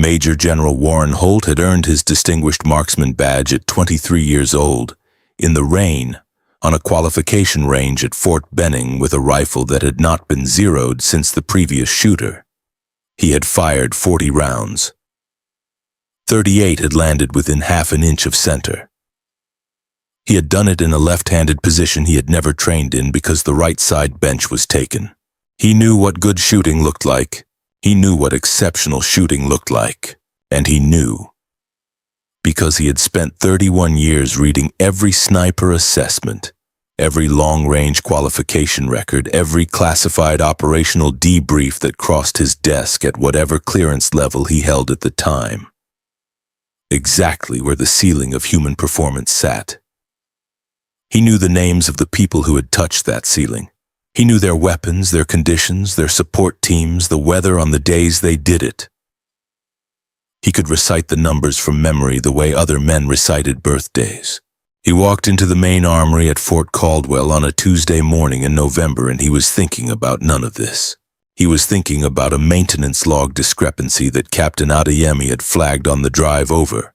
Major General Warren Holt had earned his Distinguished Marksman badge at 23 years old, in the rain, on a qualification range at Fort Benning with a rifle that had not been zeroed since the previous shooter. He had fired 40 rounds. 38 had landed within half an inch of center. He had done it in a left-handed position he had never trained in because the right side bench was taken. He knew what good shooting looked like. He knew what exceptional shooting looked like. And he knew. Because he had spent 31 years reading every sniper assessment, every long-range qualification record, every classified operational debrief that crossed his desk at whatever clearance level he held at the time. Exactly where the ceiling of human performance sat. He knew the names of the people who had touched that ceiling. He knew their weapons, their conditions, their support teams, the weather on the days they did it. He could recite the numbers from memory the way other men recited birthdays. He walked into the main armory at Fort Caldwell on a Tuesday morning in November, and he was thinking about none of this. He was thinking about a maintenance log discrepancy that Captain Adeyemi had flagged on the drive over.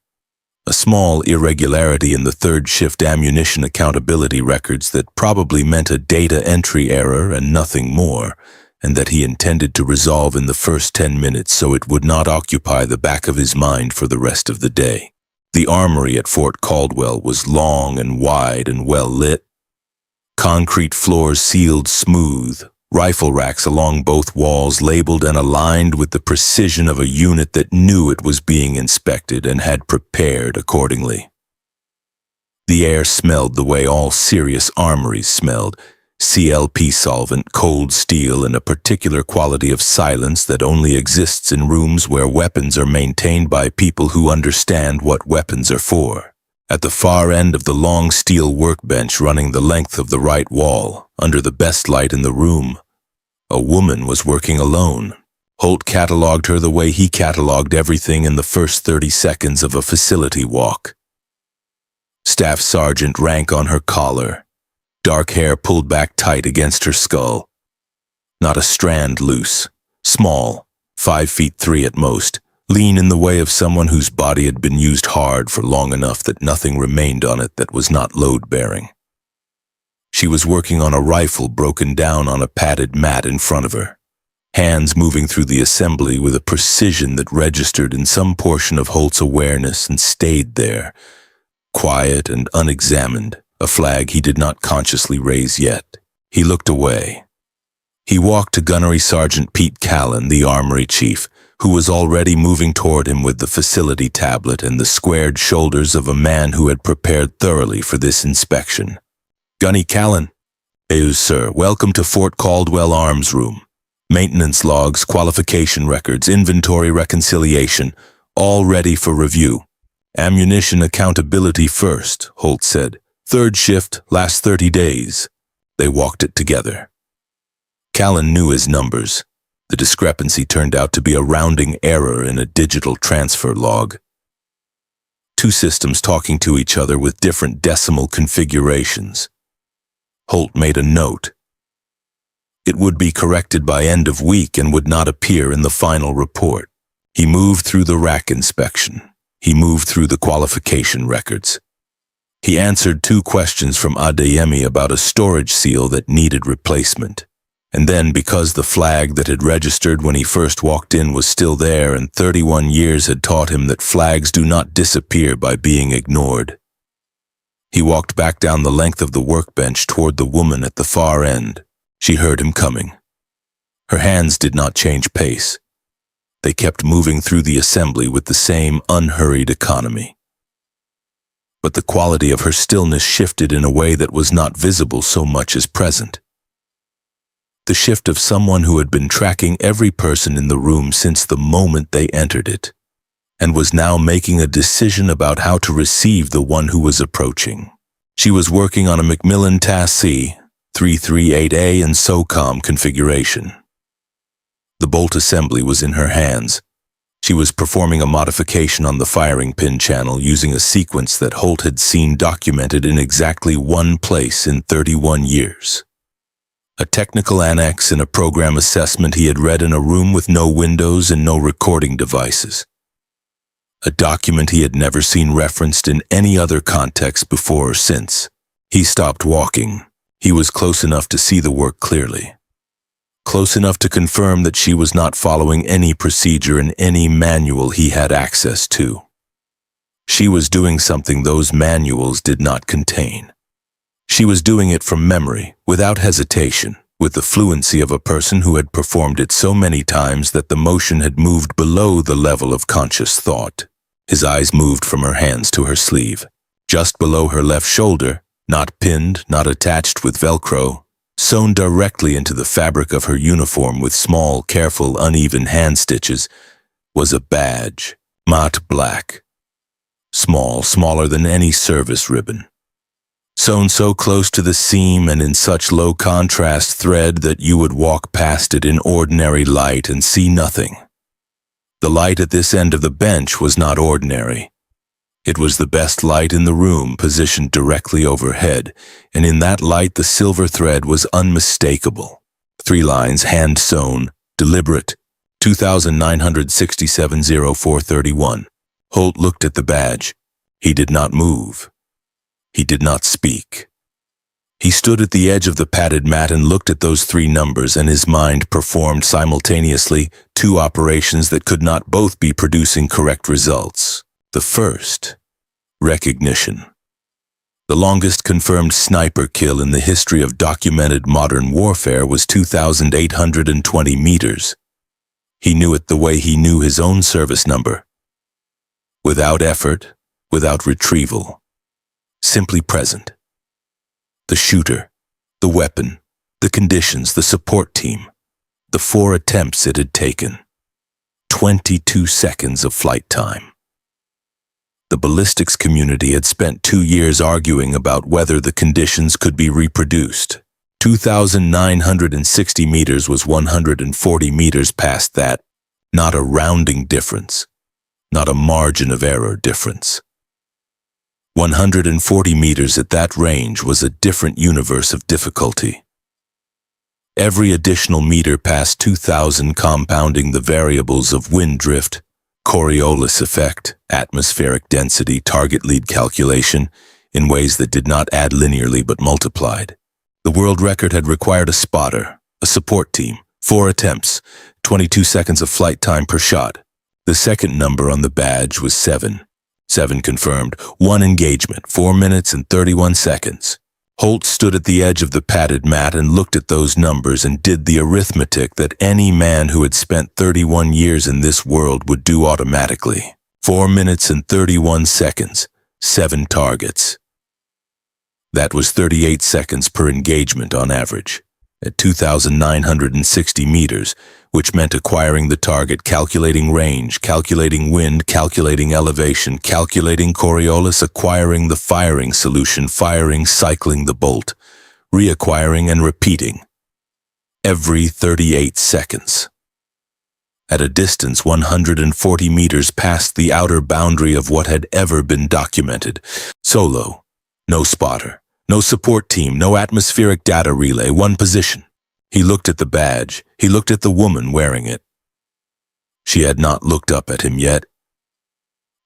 A small irregularity in the third shift ammunition accountability records that probably meant a data entry error and nothing more, and that he intended to resolve in the first 10 minutes so it would not occupy the back of his mind for the rest of the day. The armory at Fort Caldwell was long and wide and well lit. Concrete floors sealed smooth, rifle racks along both walls labeled and aligned with the precision of a unit that knew it was being inspected and had prepared accordingly. The air smelled the way all serious armories smelled, CLP solvent, cold steel, and a particular quality of silence that only exists in rooms where weapons are maintained by people who understand what weapons are for. At the far end of the long steel workbench running the length of the right wall, under the best light in the room, a woman was working alone. Holt cataloged her the way he cataloged everything in the first 30 seconds of a facility walk. Staff sergeant rank on her collar, dark hair pulled back tight against her skull. Not a strand loose, small, 5'3" at most, lean in the way of someone whose body had been used hard for long enough that nothing remained on it that was not load-bearing. She was working on a rifle broken down on a padded mat in front of her, hands moving through the assembly with a precision that registered in some portion of Holt's awareness and stayed there, quiet and unexamined, a flag he did not consciously raise yet. He looked away. He walked to Gunnery Sergeant Pete Callan, the armory chief, who was already moving toward him with the facility tablet and the squared shoulders of a man who had prepared thoroughly for this inspection. "Gunny Callan." Sir. Welcome to Fort Caldwell Arms Room. Maintenance logs, qualification records, inventory reconciliation, all ready for review. Ammunition accountability first," Holt said. "Third shift, last 30 days. They walked it together. Callan knew his numbers. The discrepancy turned out to be a rounding error in a digital transfer log. Two systems talking to each other with different decimal configurations. Holt made a note. It would be corrected by end of week and would not appear in the final report. He moved through the rack inspection. He moved through the qualification records. He answered 2 questions from Adeyemi about a storage seal that needed replacement. And then, because the flag that had registered when he first walked in was still there and 31 years had taught him that flags do not disappear by being ignored, he walked back down the length of the workbench toward the woman at the far end. She heard him coming. Her hands did not change pace. They kept moving through the assembly with the same unhurried economy. But the quality of her stillness shifted in a way that was not visible so much as present. The shift of someone who had been tracking every person in the room since the moment they entered it, and was now making a decision about how to receive the one who was approaching. She was working on a Macmillan TAS-C 338A and SOCOM configuration. The bolt assembly was in her hands. She was performing a modification on the firing pin channel using a sequence that Holt had seen documented in exactly one place in 31 years. A technical annex in a program assessment he had read in a room with no windows and no recording devices. a document he had never seen referenced in any other context before or since. He stopped walking. He was close enough to see the work clearly. Close enough to confirm that she was not following any procedure in any manual he had access to. She was doing something those manuals did not contain. She was doing it from memory, without hesitation, with the fluency of a person who had performed it so many times that the motion had moved below the level of conscious thought. His eyes moved from her hands to her sleeve, just below her left shoulder, not pinned, not attached with Velcro, sewn directly into the fabric of her uniform with small, careful, uneven hand stitches, was a badge, matte black. Small, smaller than any service ribbon. Sewn so close to the seam and in such low contrast thread that you would walk past it in ordinary light and see nothing. The light at this end of the bench was not ordinary. It was the best light in the room, positioned directly overhead, and in that light the silver thread was unmistakable. 3 lines, hand-sewn, deliberate, 2967-0431. Holt looked at the badge. He did not move. He did not speak. He stood at the edge of the padded mat and looked at those 3 numbers, and his mind performed simultaneously 2 operations that could not both be producing correct results. The first, recognition. The longest confirmed sniper kill in the history of documented modern warfare was 2,820 meters. He knew it the way he knew his own service number. Without effort, without retrieval. Simply present. The shooter, the weapon, the conditions, the support team, the 4 attempts it had taken. 22 seconds of flight time. The ballistics community had spent 2 years arguing about whether the conditions could be reproduced. 2,960 meters was 140 meters past that. Not a rounding difference. Not a margin of error difference. 140 meters at that range was a different universe of difficulty. Every additional meter past 2,000 compounding the variables of wind drift, Coriolis effect, atmospheric density, target lead calculation, in ways that did not add linearly but multiplied. The world record had required a spotter, a support team, 4 attempts, 22 seconds of flight time per shot. The second number on the badge was 7. 7 confirmed, 1 engagement, 4 minutes and 31 seconds. Holt stood at the edge of the padded mat and looked at those numbers and did the arithmetic that any man who had spent 31 years in this world would do automatically. 4 minutes and 31 seconds, 7 targets. That was 38 seconds per engagement on average. At 2,960 meters, which meant acquiring the target, calculating range, calculating wind, calculating elevation, calculating Coriolis, acquiring the firing solution, firing, cycling the bolt, reacquiring and repeating. Every 38 seconds. At a distance 140 meters past the outer boundary of what had ever been documented. Solo. No spotter. No support team, no atmospheric data relay, 1 position. He looked at the badge. He looked at the woman wearing it. She had not looked up at him yet.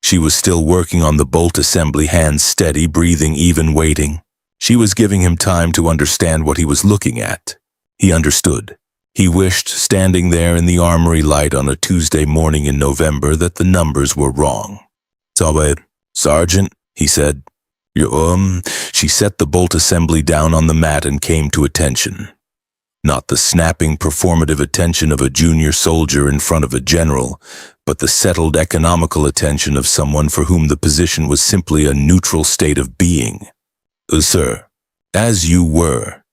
She was still working on the bolt assembly, hands steady, breathing even, waiting. She was giving him time to understand what he was looking at. He understood. He wished, standing there in the armory light on a Tuesday morning in November, that the numbers were wrong. "Sorry, Sergeant," he said. She set the bolt assembly down on the mat and came to attention. Not the snapping, performative attention of a junior soldier in front of a general, but the settled, economical attention of someone for whom the position was simply a neutral state of being. "Sir, as you were."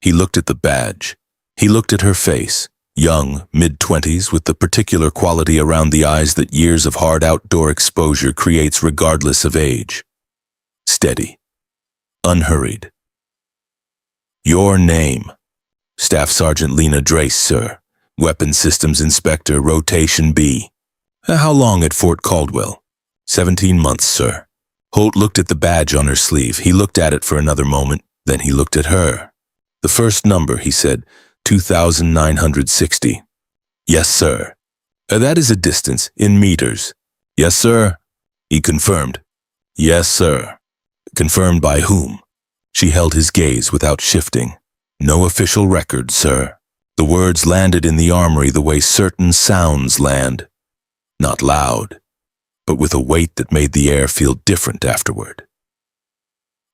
He looked at the badge. He looked at her face, young, mid-20s, with the particular quality around the eyes that years of hard outdoor exposure creates regardless of age. Steady. Unhurried. "Your name?" "Staff Sergeant Lena Drace, sir. Weapons Systems Inspector, Rotation B." "How long at Fort Caldwell?" 17 months, sir." Holt looked at the badge on her sleeve. He looked at it for another moment, then he looked at her. "The first number," he said, 2,960. "Yes, sir." "That is a distance, in meters." "Yes, sir." He confirmed. Yes, sir. Confirmed by whom? She held his gaze without shifting. No official record, sir. The words landed in the armory the way certain sounds land. Not loud, but with a weight that made the air feel different afterward.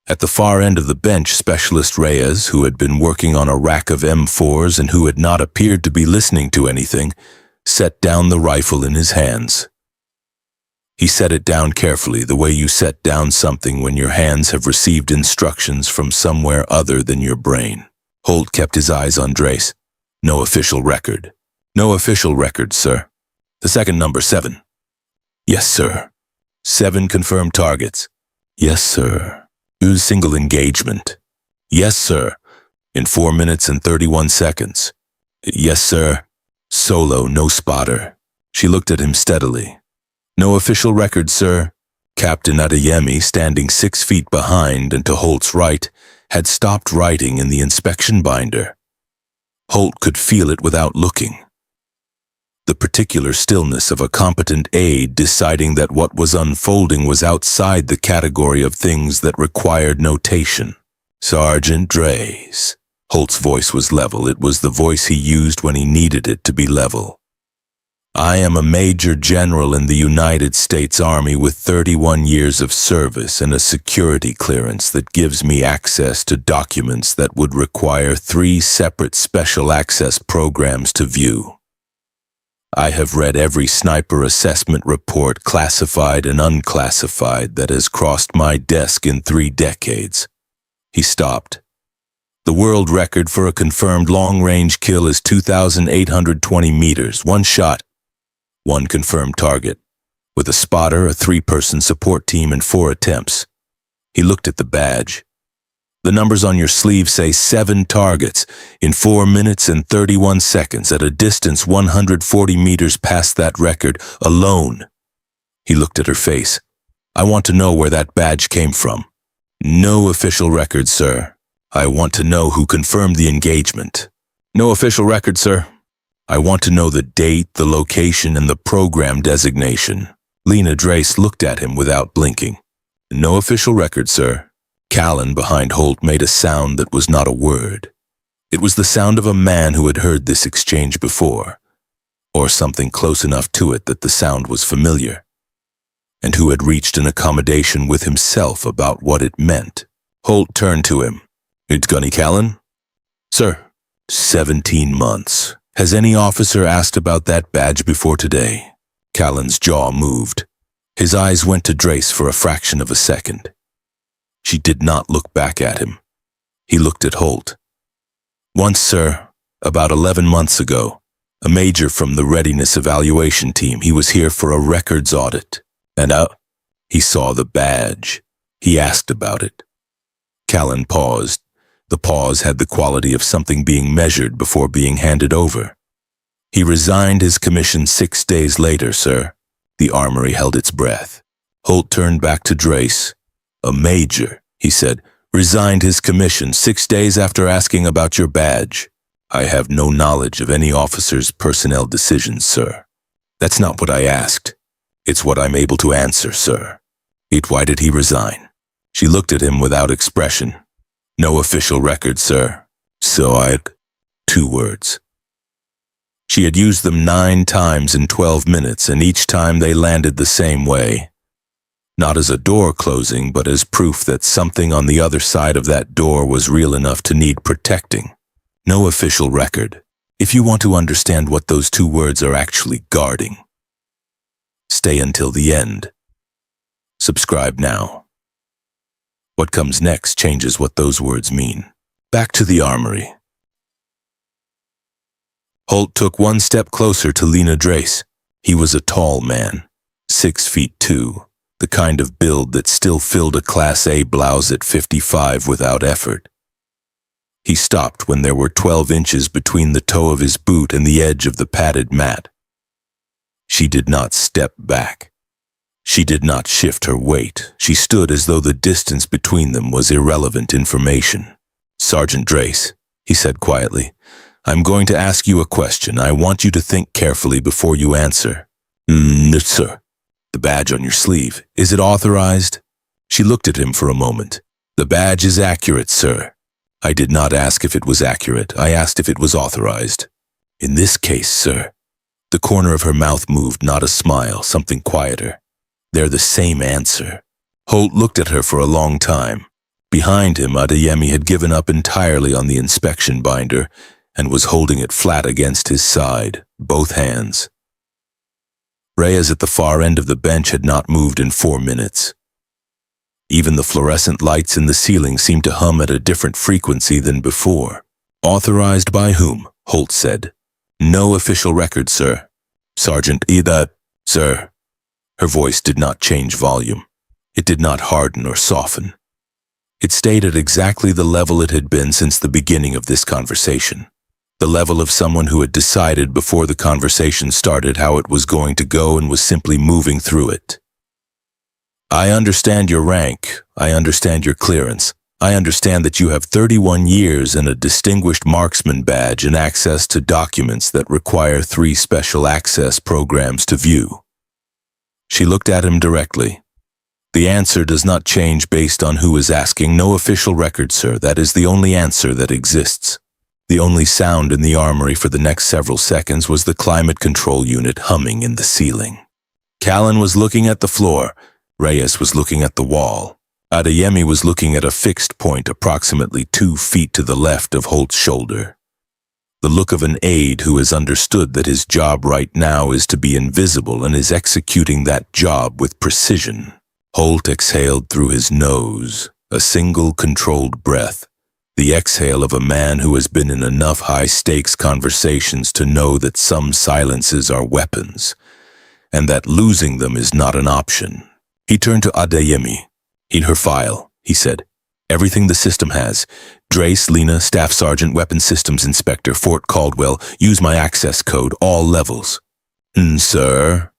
At the far end of the bench, Specialist Reyes, who had been working on a rack of M4s and who had not appeared to be listening to anything, set down the rifle in his hands. He set it down carefully, the way you set down something when your hands have received instructions from somewhere other than your brain. Holt kept his eyes on Drace. No official record. No official record, sir. The second number, 7. Yes, sir. 7 confirmed targets. Yes, sir. Use single engagement. Yes, sir. In 4 minutes and 31 seconds. Yes, sir. Solo, no spotter. She looked at him steadily. No official record, sir. Captain Adeyemi, standing 6 feet behind and to Holt's right, had stopped writing in the inspection binder. Holt could feel it without looking. The particular stillness of a competent aide deciding that what was unfolding was outside the category of things that required notation. Sergeant Drace. Holt's voice was level. It was the voice he used when he needed it to be level. I am a Major General in the United States Army with 31 years of service and a security clearance that gives me access to documents that would require 3 separate special access programs to view. I have read every sniper assessment report, classified and unclassified, that has crossed my desk in 3 decades. He stopped. The world record for a confirmed long-range kill is 2,820 meters, 1 shot. 1 confirmed target, with a spotter, a 3-person support team, and 4 attempts. He looked at the badge. The numbers on your sleeve say 7 targets in 4 minutes and 31 seconds at a distance 140 meters past that record, alone. He looked at her face. I want to know where that badge came from. No official record, sir. I want to know who confirmed the engagement. No official record, sir. I want to know the date, the location, and the program designation. Lena Drace looked at him without blinking. No official record, sir. Callan behind Holt made a sound that was not a word. It was the sound of a man who had heard this exchange before, or something close enough to it that the sound was familiar, and who had reached an accommodation with himself about what it meant. Holt turned to him. It's Gunny Callan? Sir. 17 months. Has any officer asked about that badge before today? Callan's jaw moved. His eyes went to Drace for a fraction of a second. She did not look back at him. He looked at Holt. Once, sir, about 11 months ago, a major from the readiness evaluation team. He was here for a records audit. And he saw the badge. He asked about it. Callan paused. The pause had the quality of something being measured before being handed over. He resigned his commission 6 days later, sir. The armory held its breath. Holt turned back to Drace. A major, he said, resigned his commission 6 days after asking about your badge. I have no knowledge of any officer's personnel decisions, sir. That's not what I asked. It's what I'm able to answer, sir. Why did he resign? She looked at him without expression. No official record, sir. So 2 words. She had used them 9 times in 12 minutes, and each time they landed the same way. Not as a door closing, but as proof that something on the other side of that door was real enough to need protecting. No official record. If you want to understand what those 2 words are actually guarding, stay until the end. Subscribe now. What comes next changes what those words mean. Back to the armory. Holt took 1 step closer to Lena Drace. He was a tall man, 6'2", the kind of build that still filled a Class A blouse at 55 without effort. He stopped when there were 12 inches between the toe of his boot and the edge of the padded mat. She did not step back. She did not shift her weight. She stood as though the distance between them was irrelevant information. Sergeant Drace, he said quietly, I'm going to ask you a question. I want you to think carefully before you answer. Sir. The badge on your sleeve. Is it authorized? She looked at him for a moment. The badge is accurate, sir. I did not ask if it was accurate. I asked if it was authorized. In this case, sir. The corner of her mouth moved, not a smile, something quieter. They're the same answer. Holt looked at her for a long time. Behind him, Adeyemi had given up entirely on the inspection binder and was holding it flat against his side, both hands. Reyes at the far end of the bench had not moved in 4 minutes. Even the fluorescent lights in the ceiling seemed to hum at a different frequency than before. Authorized by whom? Holt said. No official record, sir. Sergeant Ida, sir. Her voice did not change volume. It did not harden or soften. It stayed at exactly the level it had been since the beginning of this conversation. The level of someone who had decided before the conversation started how it was going to go and was simply moving through it. I understand your rank. I understand your clearance. I understand that you have 31 years and a distinguished marksman badge and access to documents that require 3 special access programs to view. She looked at him directly. The answer does not change based on who is asking. No official record, sir. That is the only answer that exists. The only sound in the armory for the next several seconds was the climate control unit humming in the ceiling. Callan was looking at the floor. Reyes was looking at the wall. Adeyemi was looking at a fixed point approximately 2 feet to the left of Holt's shoulder. The look of an aide who has understood that his job right now is to be invisible and is executing that job with precision. Holt exhaled through his nose, a single controlled breath, the exhale of a man who has been in enough high-stakes conversations to know that some silences are weapons, and that losing them is not an option. He turned to Adeyemi. "In her file," he said. "Everything the system has. Drace, Lena, Staff Sergeant, Weapons Systems Inspector, Fort Caldwell. Use my access code, all levels." Sir?"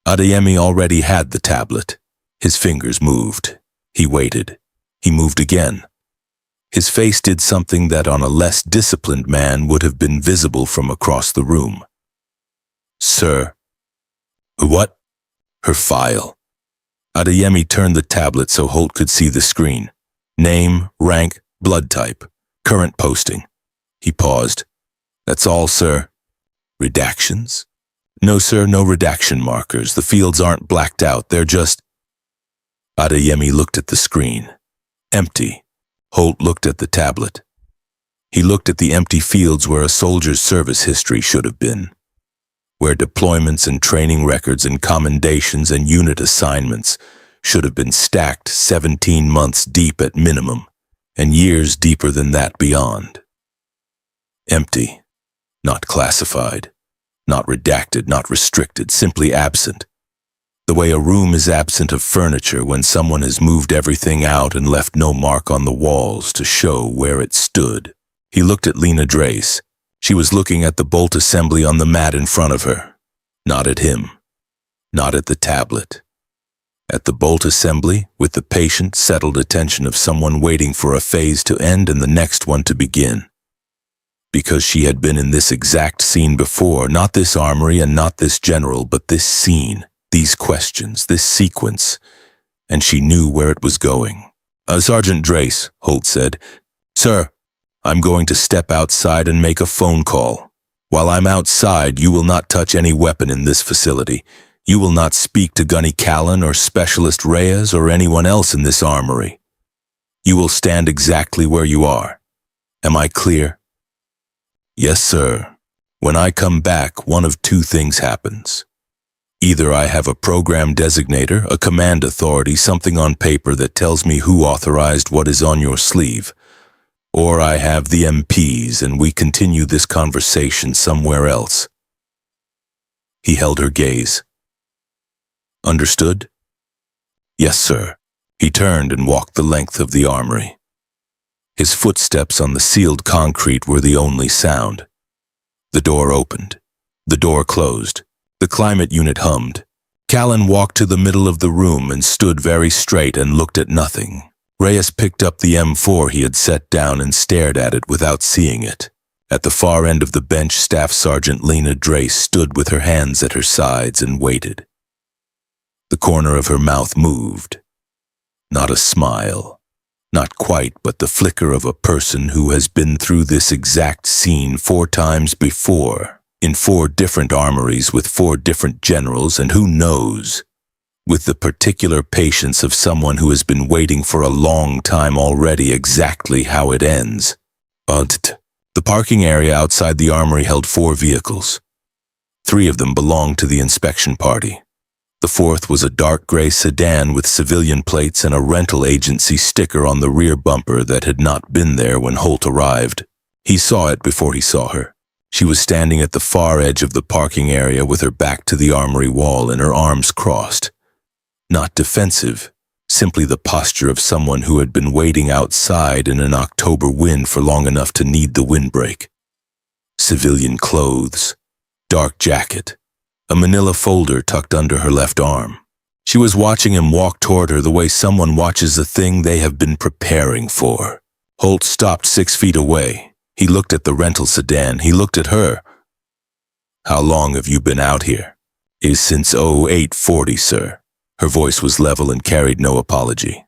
Adeyemi already had the tablet. His fingers moved. He waited. He moved again. His face did something that on a less disciplined man would have been visible from across the room. "Sir." "What?" "Her file." Adeyemi turned the tablet so Holt could see the screen. Name, rank, blood type, current posting. He paused. "That's all, sir." "Redactions?" "No, sir, no redaction markers. The fields aren't blacked out. They're just—" Adeyemi looked at the screen. Empty. Holt looked at the tablet. He looked at the empty fields where a soldier's service history should have been, where deployments and training records and commendations and unit assignments should have been stacked 17 months deep at minimum, and years deeper than that beyond. Empty. Not classified. Not redacted, not restricted, simply absent. The way a room is absent of furniture when someone has moved everything out and left no mark on the walls to show where it stood. He looked at Lena Drace. She was looking at the bolt assembly on the mat in front of her. Not at him. Not at the tablet. At the bolt assembly, with the patient, settled attention of someone waiting for a phase to end and the next one to begin. Because she had been in this exact scene before, not this armory and not this general, but this scene, these questions, this sequence, and she knew where it was going. Sergeant Drace," Holt said. "Sir, I'm going to step outside and make a phone call. While I'm outside, you will not touch any weapon in this facility. You will not speak to Gunny Callan or Specialist Reyes or anyone else in this armory. You will stand exactly where you are. Am I clear?" "Yes, sir. When I come back, one of 2 things happens. Either I have a program designator, a command authority, something on paper that tells me who authorized what is on your sleeve, or I have the MPs and we continue this conversation somewhere else." He held her gaze. "Understood?" "Yes, sir." He turned and walked the length of the armory. His footsteps on the sealed concrete were the only sound. The door opened. The door closed. The climate unit hummed. Callan walked to the middle of the room and stood very straight and looked at nothing. Reyes picked up the M4 he had set down and stared at it without seeing it. At the far end of the bench, Staff Sergeant Lena Drace stood with her hands at her sides and waited. corner of her mouth moved. Not a smile. Not quite, but the flicker of a person who has been through this exact scene 4 times before, in 4 different armories with 4 different generals, and who knows, with the particular patience of someone who has been waiting for a long time already exactly how it ends. The parking area outside the armory held 4 vehicles. 3 of them belonged to the inspection party. The 4th was a dark gray sedan with civilian plates and a rental agency sticker on the rear bumper that had not been there when Holt arrived. He saw it before he saw her. She was standing at the far edge of the parking area with her back to the armory wall and her arms crossed. Not defensive, simply the posture of someone who had been waiting outside in an October wind for long enough to need the windbreak. Civilian clothes, dark jacket, a manila folder tucked under her left arm. She was watching him walk toward her the way someone watches a thing they have been preparing for. Holt stopped 6 feet away. He looked at the rental sedan. He looked at her. "How long have you been out here?" "Is since 0840, sir." Her voice was level and carried no apology.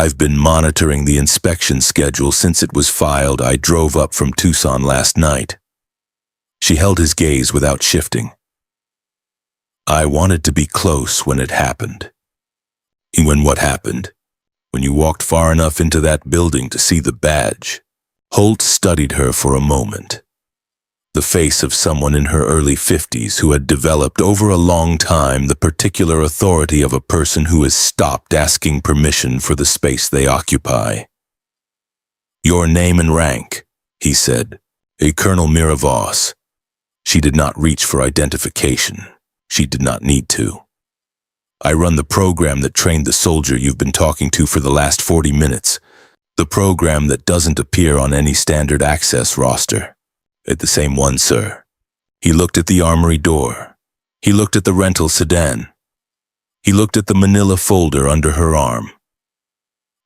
"I've been monitoring the inspection schedule since it was filed. I drove up from Tucson last night." She held his gaze without shifting. "I wanted to be close when it happened." "When what happened?" "When you walked far enough into that building to see the badge." Holt studied her for a moment. The face of someone in her early 50s who had developed over a long time the particular authority of a person who has stopped asking permission for the space they occupy. "Your name and rank," he said. "A Colonel Miravos." She did not reach for identification. She did not need to. "I run the program that trained the soldier you've been talking to for the last 40 minutes. The program that doesn't appear on any standard access roster." "At the same one, sir." He looked at the armory door. He looked at the rental sedan. He looked at the manila folder under her arm.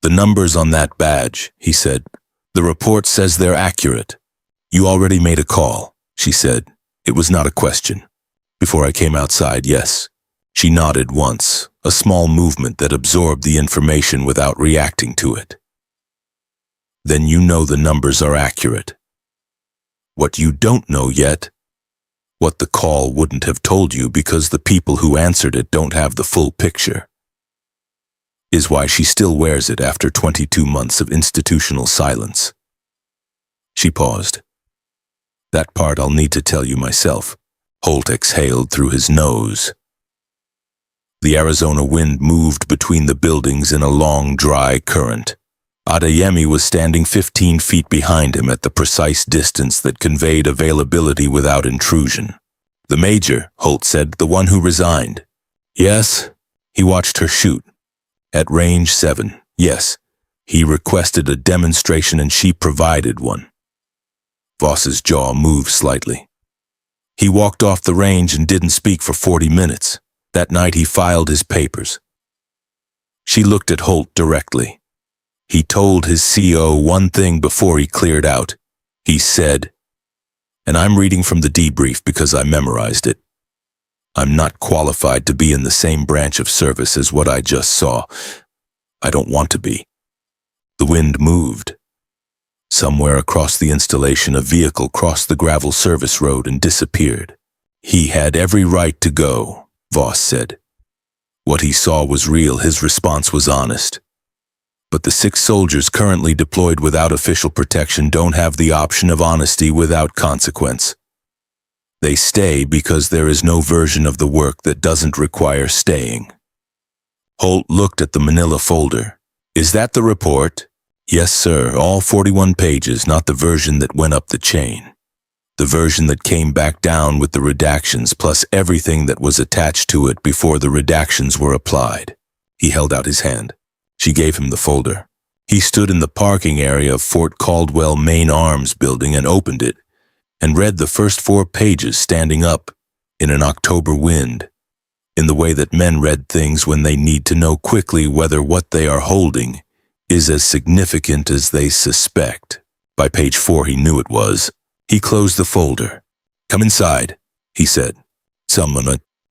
"The numbers on that badge," he said. "The report says they're accurate." "You already made a call," she said. It was not a question. "Before I came outside, yes." She nodded once, a small movement that absorbed the information without reacting to it. "Then you know the numbers are accurate. What you don't know yet, what the call wouldn't have told you because the people who answered it don't have the full picture, is why she still wears it after 22 months of institutional silence." She paused. "That part I'll need to tell you myself." Holt exhaled through his nose. The Arizona wind moved between the buildings in a long, dry current. Adeyemi was standing 15 feet behind him at the precise distance that conveyed availability without intrusion. "The major," Holt said, "the one who resigned." "Yes." He watched her shoot. "At range 7, yes. He requested a demonstration and she provided one." Voss's jaw moved slightly. "He walked off the range and didn't speak for 40 minutes. That night he filed his papers." She looked at Holt directly. "He told his CO one thing before he cleared out. He said, and I'm reading from the debrief because I memorized it, I'm not qualified to be in the same branch of service as what I just saw. I don't want to be." The wind moved. Somewhere across the installation, a vehicle crossed the gravel service road and disappeared. "He had every right to go," Voss said. What he saw was real. His response was honest. But the 6 soldiers currently deployed without official protection don't have the option of honesty without consequence. They stay because there is no version of the work that doesn't require staying. Holt looked at the manila folder. "Is that the report?" "Yes, sir, all 41 pages, not the version that went up the chain. The version that came back down with the redactions plus everything that was attached to it before the redactions were applied." He held out his hand. She gave him the folder. He stood in the parking area of Fort Caldwell main arms building and opened it, and read the first 4 pages standing up in an October wind, in the way that men read things when they need to know quickly whether what they are holding is as significant as they suspect. By page 4 he knew it was. He closed the folder. "Come inside," he said. Someone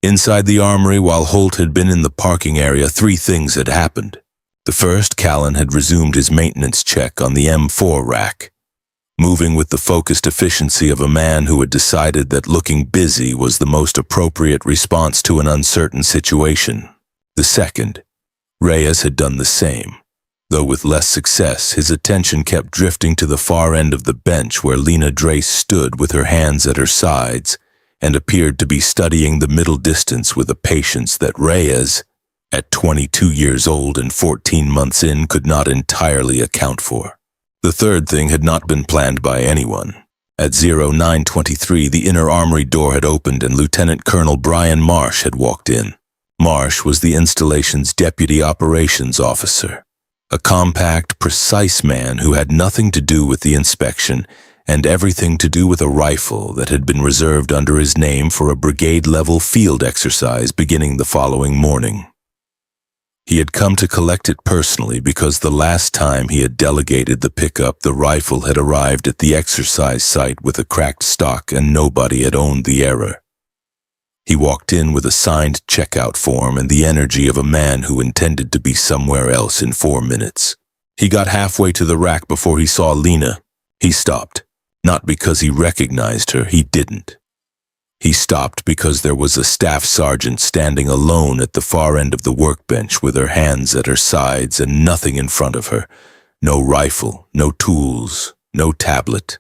Inside the armory, while Holt had been in the parking area, three things had happened. The first, Callan had resumed his maintenance check on the M4 rack, moving with the focused efficiency of a man who had decided that looking busy was the most appropriate response to an uncertain situation. The second, Reyes had done the same. Though with less success, his attention kept drifting to the far end of the bench where Lena Drace stood with her hands at her sides and appeared to be studying the middle distance with a patience that Reyes, at 22 years old and 14 months in, could not entirely account for. The third thing had not been planned by anyone. At 0923, the inner armory door had opened and Lieutenant Colonel Brian Marsh had walked in. Marsh was the installation's deputy operations officer, a compact, precise man who had nothing to do with the inspection and everything to do with a rifle that had been reserved under his name for a brigade-level field exercise beginning the following morning. He had come to collect it personally because the last time he had delegated the pickup, the rifle had arrived at the exercise site with a cracked stock and nobody had owned the error. He walked in with a signed checkout form and the energy of a man who intended to be somewhere else in 4 minutes. He got halfway to the rack before he saw Lena. He stopped. Not because he recognized her, he didn't. He stopped because there was a staff sergeant standing alone at the far end of the workbench with her hands at her sides and nothing in front of her. No rifle, no tools, no tablet.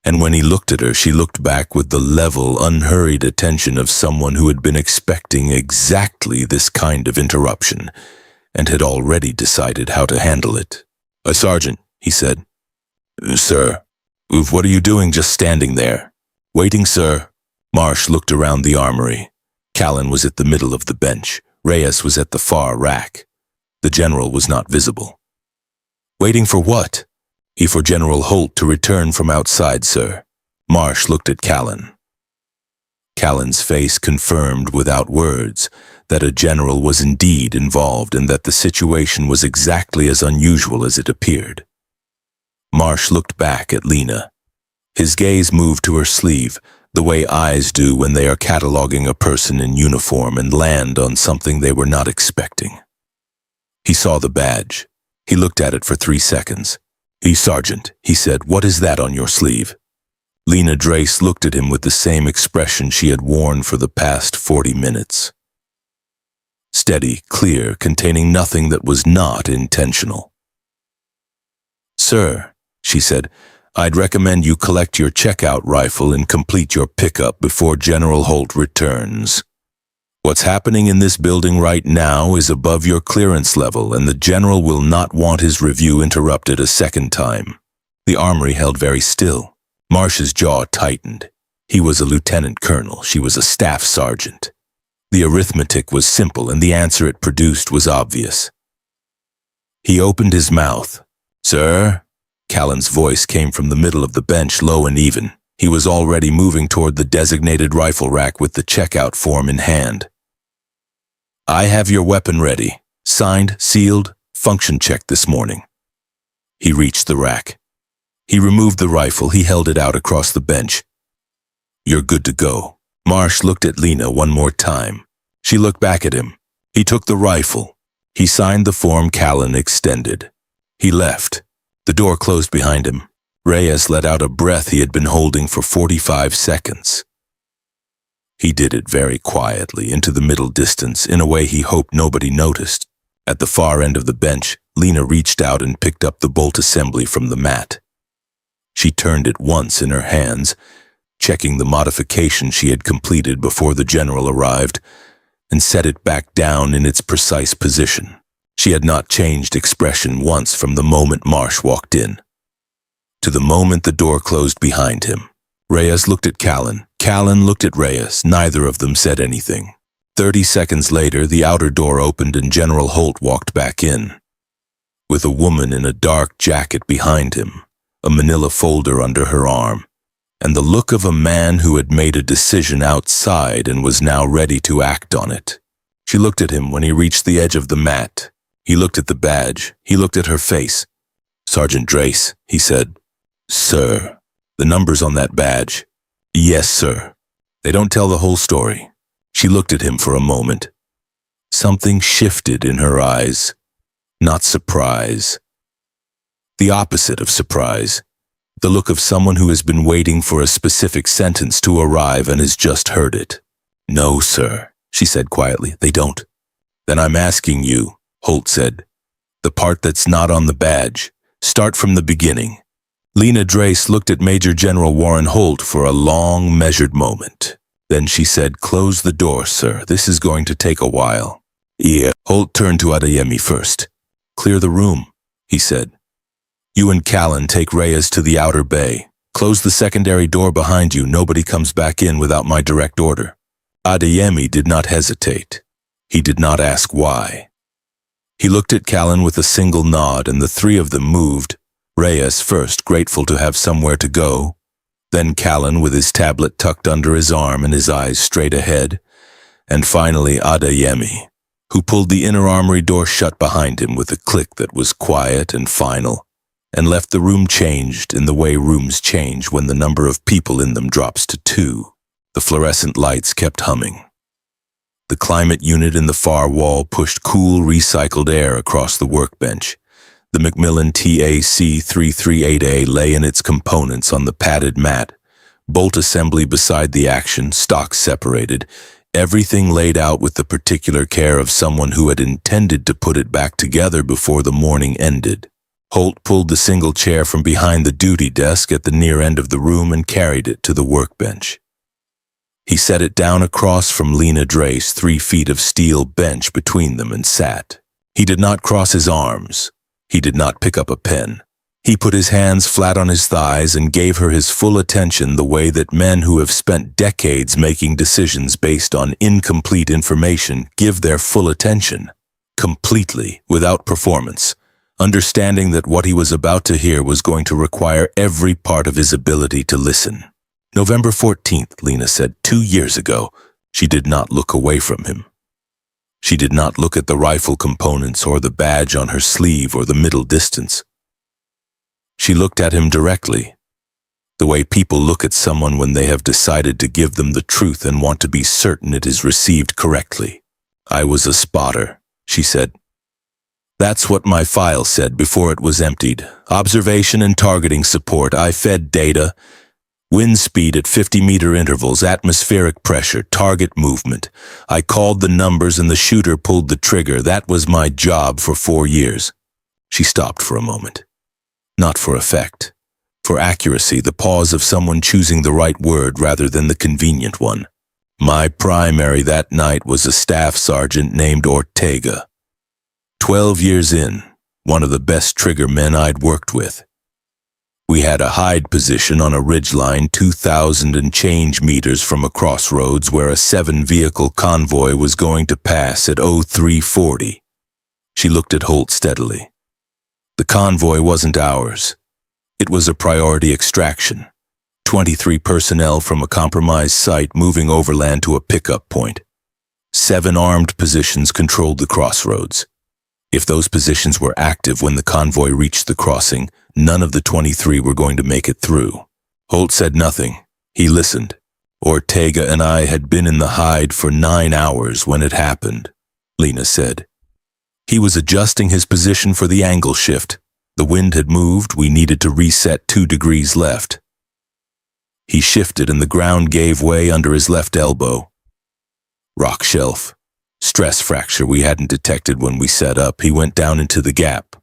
And when he looked at her, she looked back with the level, unhurried attention of someone who had been expecting exactly this kind of interruption and had already decided how to handle it. "Sergeant," he said. "Sir, what are you doing just standing there?" "Waiting, sir." Marsh looked around the armory. Callan was at the middle of the bench. Reyes was at the far rack. The general was not visible. "Waiting for what?" "For General Holt to return from outside, sir." Marsh looked at Callan. Callan's face confirmed without words that a general was indeed involved and that the situation was exactly as unusual as it appeared. Marsh looked back at Lena. His gaze moved to her sleeve, the way eyes do when they are cataloging a person in uniform and land on something they were not expecting. He saw the badge. He looked at it for 3 seconds. "Sergeant," he said, "what is that on your sleeve?" Lena Drace looked at him with the same expression she had worn for the past 40 minutes. Steady, clear, containing nothing that was not intentional. "Sir," she said, "I'd recommend you collect your checkout rifle and complete your pickup before General Holt returns. What's happening in this building right now is above your clearance level, and the general will not want his review interrupted a second time." The armory held very still. Marsh's jaw tightened. He was a lieutenant colonel. She was a staff sergeant. The arithmetic was simple, and the answer it produced was obvious. He opened his mouth. "Sir?" Callan's voice came from the middle of the bench, low and even. He was already moving toward the designated rifle rack with the checkout form in hand. "I have your weapon ready. Signed, sealed, function checked this morning." He reached the rack. He removed the rifle. He held it out across the bench. "You're good to go." Marsh looked at Lena one more time. She looked back at him. He took the rifle. He signed the form Callan extended. He left. The door closed behind him. Reyes let out a breath he had been holding for 45 seconds. He did it very quietly, into the middle distance, in a way he hoped nobody noticed. At the far end of the bench, Lena reached out and picked up the bolt assembly from the mat. She turned it once in her hands, checking the modification she had completed before the general arrived, and set it back down in its precise position. She had not changed expression once from the moment Marsh walked in to the moment the door closed behind him. Reyes looked at Callan. Callan looked at Reyes. Neither of them said anything. 30 seconds later, the outer door opened and General Holt walked back in, with a woman in a dark jacket behind him, a manila folder under her arm, and the look of a man who had made a decision outside and was now ready to act on it. She looked at him when he reached the edge of the mat. He looked at the badge. He looked at her face. "Sergeant Drace," he said. "Sir." "The numbers on that badge?" "Yes, sir." "They don't tell the whole story." She looked at him for a moment. Something shifted in her eyes. Not surprise. The opposite of surprise. The look of someone who has been waiting for a specific sentence to arrive and has just heard it. "No, sir," she said quietly. "They don't." "Then I'm asking you," Holt said. "The part that's not on the badge. Start from the beginning." Lena Drace looked at Major General Warren Holt for a long, measured moment. Then she said, "Close the door, sir. This is going to take a while." "Yeah." Holt turned to Adeyemi first. "Clear the room," he said. "You and Callan take Reyes to the outer bay. Close the secondary door behind you. Nobody comes back in without my direct order." Adeyemi did not hesitate. He did not ask why. He looked at Callan with a single nod, and the three of them moved. Reyes first, grateful to have somewhere to go. Then Callan with his tablet tucked under his arm and his eyes straight ahead. And finally Adeyemi, who pulled the inner armory door shut behind him with a click that was quiet and final, and left the room changed in the way rooms change when the number of people in them drops to 2. The fluorescent lights kept humming. The climate unit in the far wall pushed cool, recycled air across the workbench. The Macmillan TAC-338A lay in its components on the padded mat, bolt assembly beside the action, stock separated, everything laid out with the particular care of someone who had intended to put it back together before the morning ended. Holt pulled the single chair from behind the duty desk at the near end of the room and carried it to the workbench. He set it down across from Lena Drace, 3 feet of steel bench between them, and sat. He did not cross his arms. He did not pick up a pen. He put his hands flat on his thighs and gave her his full attention the way that men who have spent decades making decisions based on incomplete information give their full attention, completely, without performance, understanding that what he was about to hear was going to require every part of his ability to listen. "November 14th, Lena said, 2 years ago." She did not look away from him. She did not look at the rifle components or the badge on her sleeve or the middle distance. She looked at him directly, the way people look at someone when they have decided to give them the truth and want to be certain it is received correctly. "I was a spotter," she said. "That's what my file said before it was emptied. Observation and targeting support. I fed data. Wind speed at 50-meter intervals, atmospheric pressure, target movement. I called the numbers and the shooter pulled the trigger. That was my job for 4 years. She stopped for a moment. Not for effect. For accuracy, the pause of someone choosing the right word rather than the convenient one. My primary that night was a staff sergeant named Ortega. 12 years in, one of the best trigger men I'd worked with. We had a hide position on a ridgeline 2,000 and change meters from a crossroads where a 7-vehicle convoy was going to pass at 0340. She looked at Holt steadily. The convoy wasn't ours. It was a priority extraction. 23 personnel from a compromised site moving overland to a pickup point. 7 armed positions controlled the crossroads. If those positions were active when the convoy reached the crossing, none of the 23 were going to make it through. Holt said nothing. He listened. Ortega and I had been in the hide for 9 hours when it happened, Lena said. He was adjusting his position for the angle shift. The wind had moved. We needed to reset 2 degrees left. He shifted and the ground gave way under his left elbow. Rock shelf. Stress fracture we hadn't detected when we set up. He went down into the gap.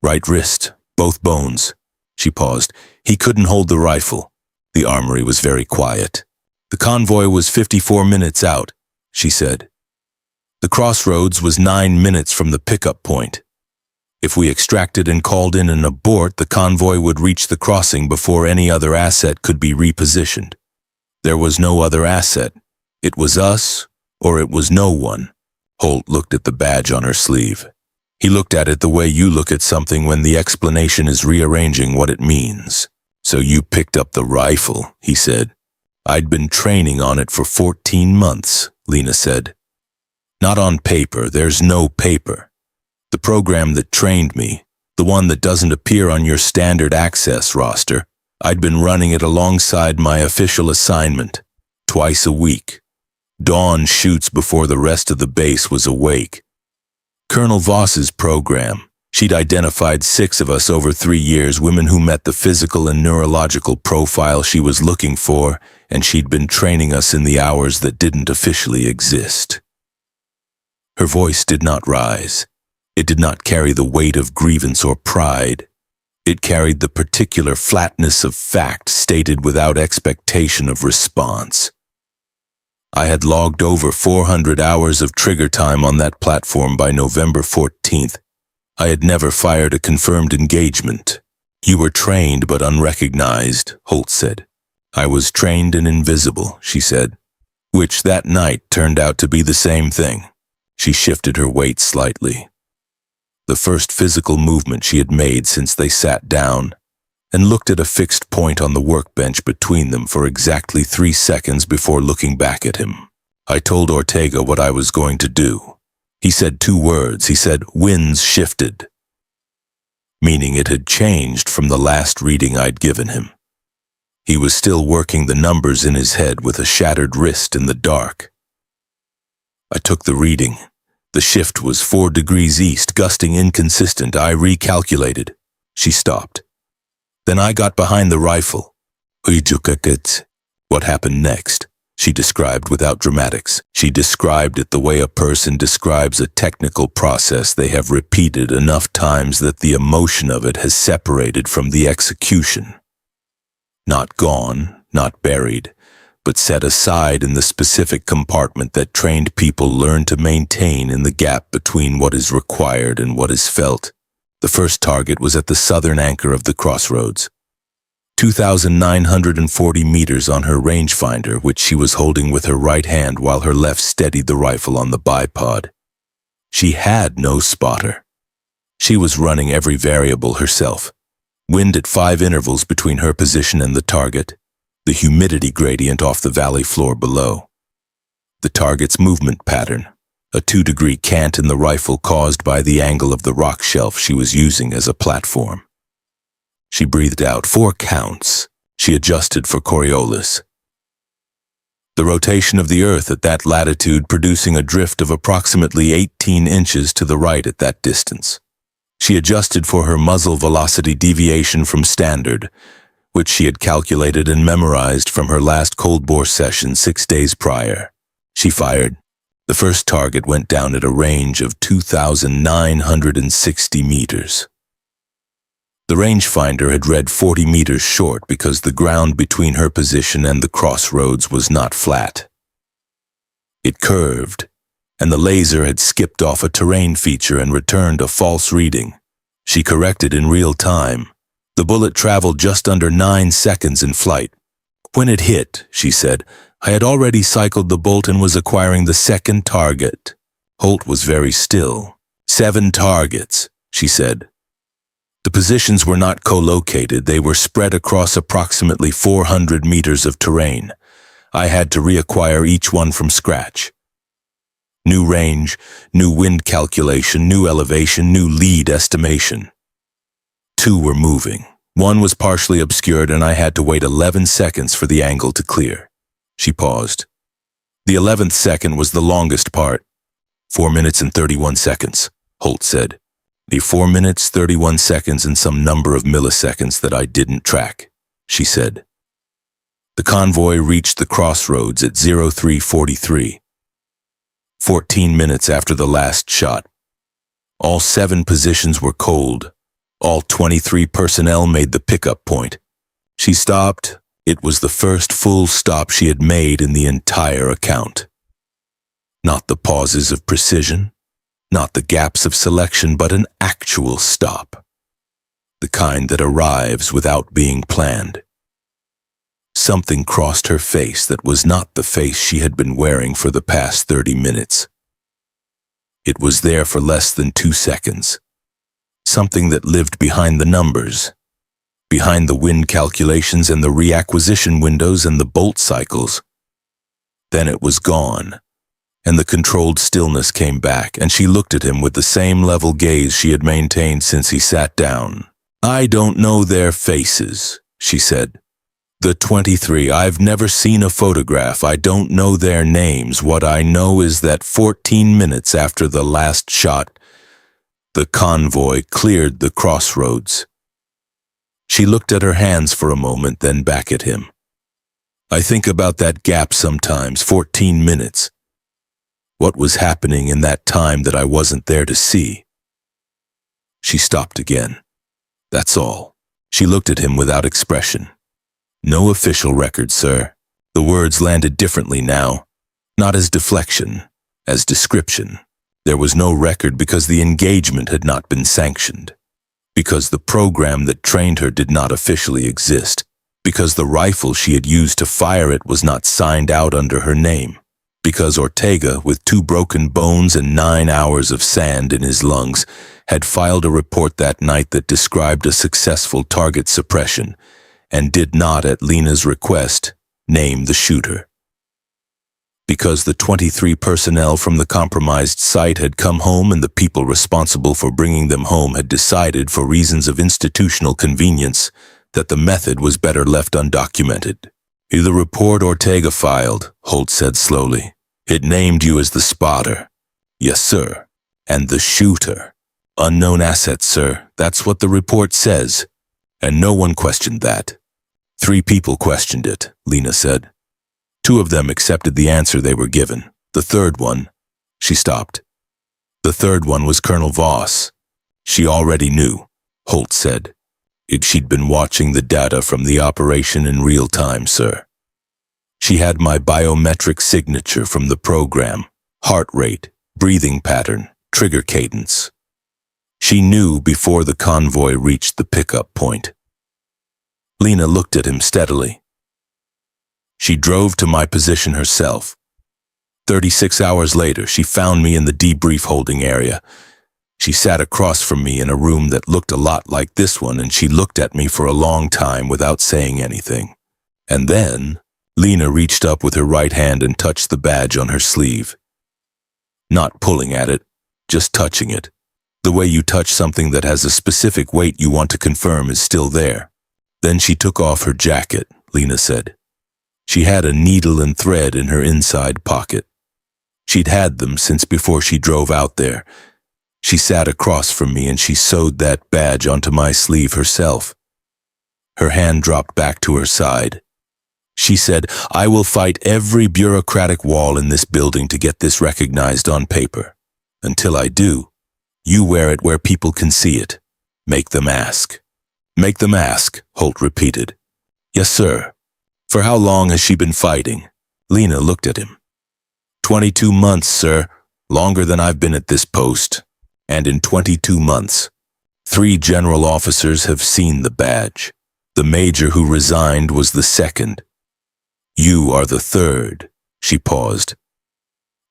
Right wrist, both bones. She paused. He couldn't hold the rifle. The armory was very quiet. The convoy was 54 minutes out, she said. The crossroads was 9 minutes from the pickup point. If we extracted and called in an abort, the convoy would reach the crossing before any other asset could be repositioned. There was no other asset. It was us, or it was no one. Holt looked at the badge on her sleeve. He looked at it the way you look at something when the explanation is rearranging what it means. So you picked up the rifle, he said. I'd been training on it for 14 months, Lena said. Not on paper, there's no paper. The program that trained me, the one that doesn't appear on your standard access roster, I'd been running it alongside my official assignment, twice a week. Dawn shoots before the rest of the base was awake. Colonel Voss's program. She'd identified 6 of us over 3 years, women who met the physical and neurological profile she was looking for, and she'd been training us in the hours that didn't officially exist. Her voice did not rise. It did not carry the weight of grievance or pride. It carried the particular flatness of fact stated without expectation of response. I had logged over 400 hours of trigger time on that platform by November 14th. I had never fired a confirmed engagement. You were trained but unrecognized, Holt said. I was trained and invisible, she said, which that night turned out to be the same thing. She shifted her weight slightly. The first physical movement she had made since they sat down, and looked at a fixed point on the workbench between them for exactly 3 seconds before looking back at him. I told Ortega what I was going to do. He said 2 words. He said, "Winds shifted," meaning it had changed from the last reading I'd given him. He was still working the numbers in his head with a shattered wrist in the dark. I took the reading. The shift was 4 degrees east, gusting inconsistent. I recalculated. She stopped. Then I got behind the rifle. What happened next? She described without dramatics. She described it the way a person describes a technical process they have repeated enough times that the emotion of it has separated from the execution. Not gone, not buried, but set aside in the specific compartment that trained people learn to maintain in the gap between what is required and what is felt. The first target was at the southern anchor of the crossroads. 2,940 meters on her rangefinder, which she was holding with her right hand while her left steadied the rifle on the bipod. She had no spotter. She was running every variable herself. Wind at 5 intervals between her position and the target, the humidity gradient off the valley floor below, the target's movement pattern, a 2-degree cant in the rifle caused by the angle of the rock shelf she was using as a platform. She breathed out 4 counts. She adjusted for Coriolis. The rotation of the Earth at that latitude producing a drift of approximately 18 inches to the right at that distance. She adjusted for her muzzle velocity deviation from standard, which she had calculated and memorized from her last cold bore session 6 days prior. She fired. The first target went down at a range of 2,960 meters. The rangefinder had read 40 meters short because the ground between her position and the crossroads was not flat. It curved, and the laser had skipped off a terrain feature and returned a false reading. She corrected in real time. The bullet traveled just under 9 seconds in flight. When it hit, she said, I had already cycled the bolt and was acquiring the second target. Holt was very still. 7 targets, she said. The positions were not co-located. They were spread across approximately 400 meters of terrain. I had to reacquire each one from scratch. New range, new wind calculation, new elevation, new lead estimation. 2 were moving. 1 was partially obscured and I had to wait 11 seconds for the angle to clear. She paused. The 11th second was the longest part. 4 minutes and 31 seconds, Holt said. 4 minutes, 31 seconds and some number of milliseconds that I didn't track, she said. The convoy reached the crossroads at 03:43. 14 minutes after the last shot. All 7 positions were cold. All 23 personnel made the pickup point. She stopped. It was the first full stop she had made in the entire account. Not the pauses of precision, not the gaps of selection, but an actual stop. The kind that arrives without being planned. Something crossed her face that was not the face she had been wearing for the past 30 minutes. It was there for less than 2 seconds. Something that lived behind the numbers, behind the wind calculations and the reacquisition windows and the bolt cycles. Then it was gone, and the controlled stillness came back, and she looked at him with the same level gaze she had maintained since he sat down. I don't know their faces, she said. The 23, I've never seen a photograph. I don't know their names. What I know is that 14 minutes after the last shot, the convoy cleared the crossroads. She looked at her hands for a moment, then back at him. I think about that gap sometimes, 14 minutes. What was happening in that time that I wasn't there to see? She stopped again. That's all. She looked at him without expression. No official record, sir. The words landed differently now, not as deflection, as description. There was no record because the engagement had not been sanctioned, because the program that trained her did not officially exist, because the rifle she had used to fire it was not signed out under her name, because Ortega, with 2 broken bones and 9 hours of sand in his lungs, had filed a report that night that described a successful target suppression and did not, at Lena's request, name the shooter. Because the 23 personnel from the compromised site had come home and the people responsible for bringing them home had decided, for reasons of institutional convenience, that the method was better left undocumented. The report Ortega filed, Holt said slowly. It named you as the spotter. Yes, sir. And the shooter. Unknown assets, sir. That's what the report says. And no one questioned that. 3 people questioned it, Lena said. 2 of them accepted the answer they were given. The third one, she stopped. The third one was Colonel Voss. She already knew, Holt said. She'd been watching the data from the operation in real time, sir. She had my biometric signature from the program, heart rate, breathing pattern, trigger cadence. She knew before the convoy reached the pickup point. Lena looked at him steadily. She drove to my position herself. 36 hours later, she found me in the debrief holding area. She sat across from me in a room that looked a lot like this one, and she looked at me for a long time without saying anything. And then, Lena reached up with her right hand and touched the badge on her sleeve. Not pulling at it, just touching it. The way you touch something that has a specific weight you want to confirm is still there. Then she took off her jacket, Lena said. She had a needle and thread in her inside pocket. She'd had them since before she drove out there. She sat across from me and she sewed that badge onto my sleeve herself. Her hand dropped back to her side. She said, I will fight every bureaucratic wall in this building to get this recognized on paper. Until I do, you wear it where people can see it. Make them ask. Make them ask, Holt repeated. Yes, sir. For how long has she been fighting? Lena looked at him. 22 months, sir. Longer than I've been at this post. And in 22 months, 3 general officers have seen the badge. The major who resigned was the second. You are the third. She paused.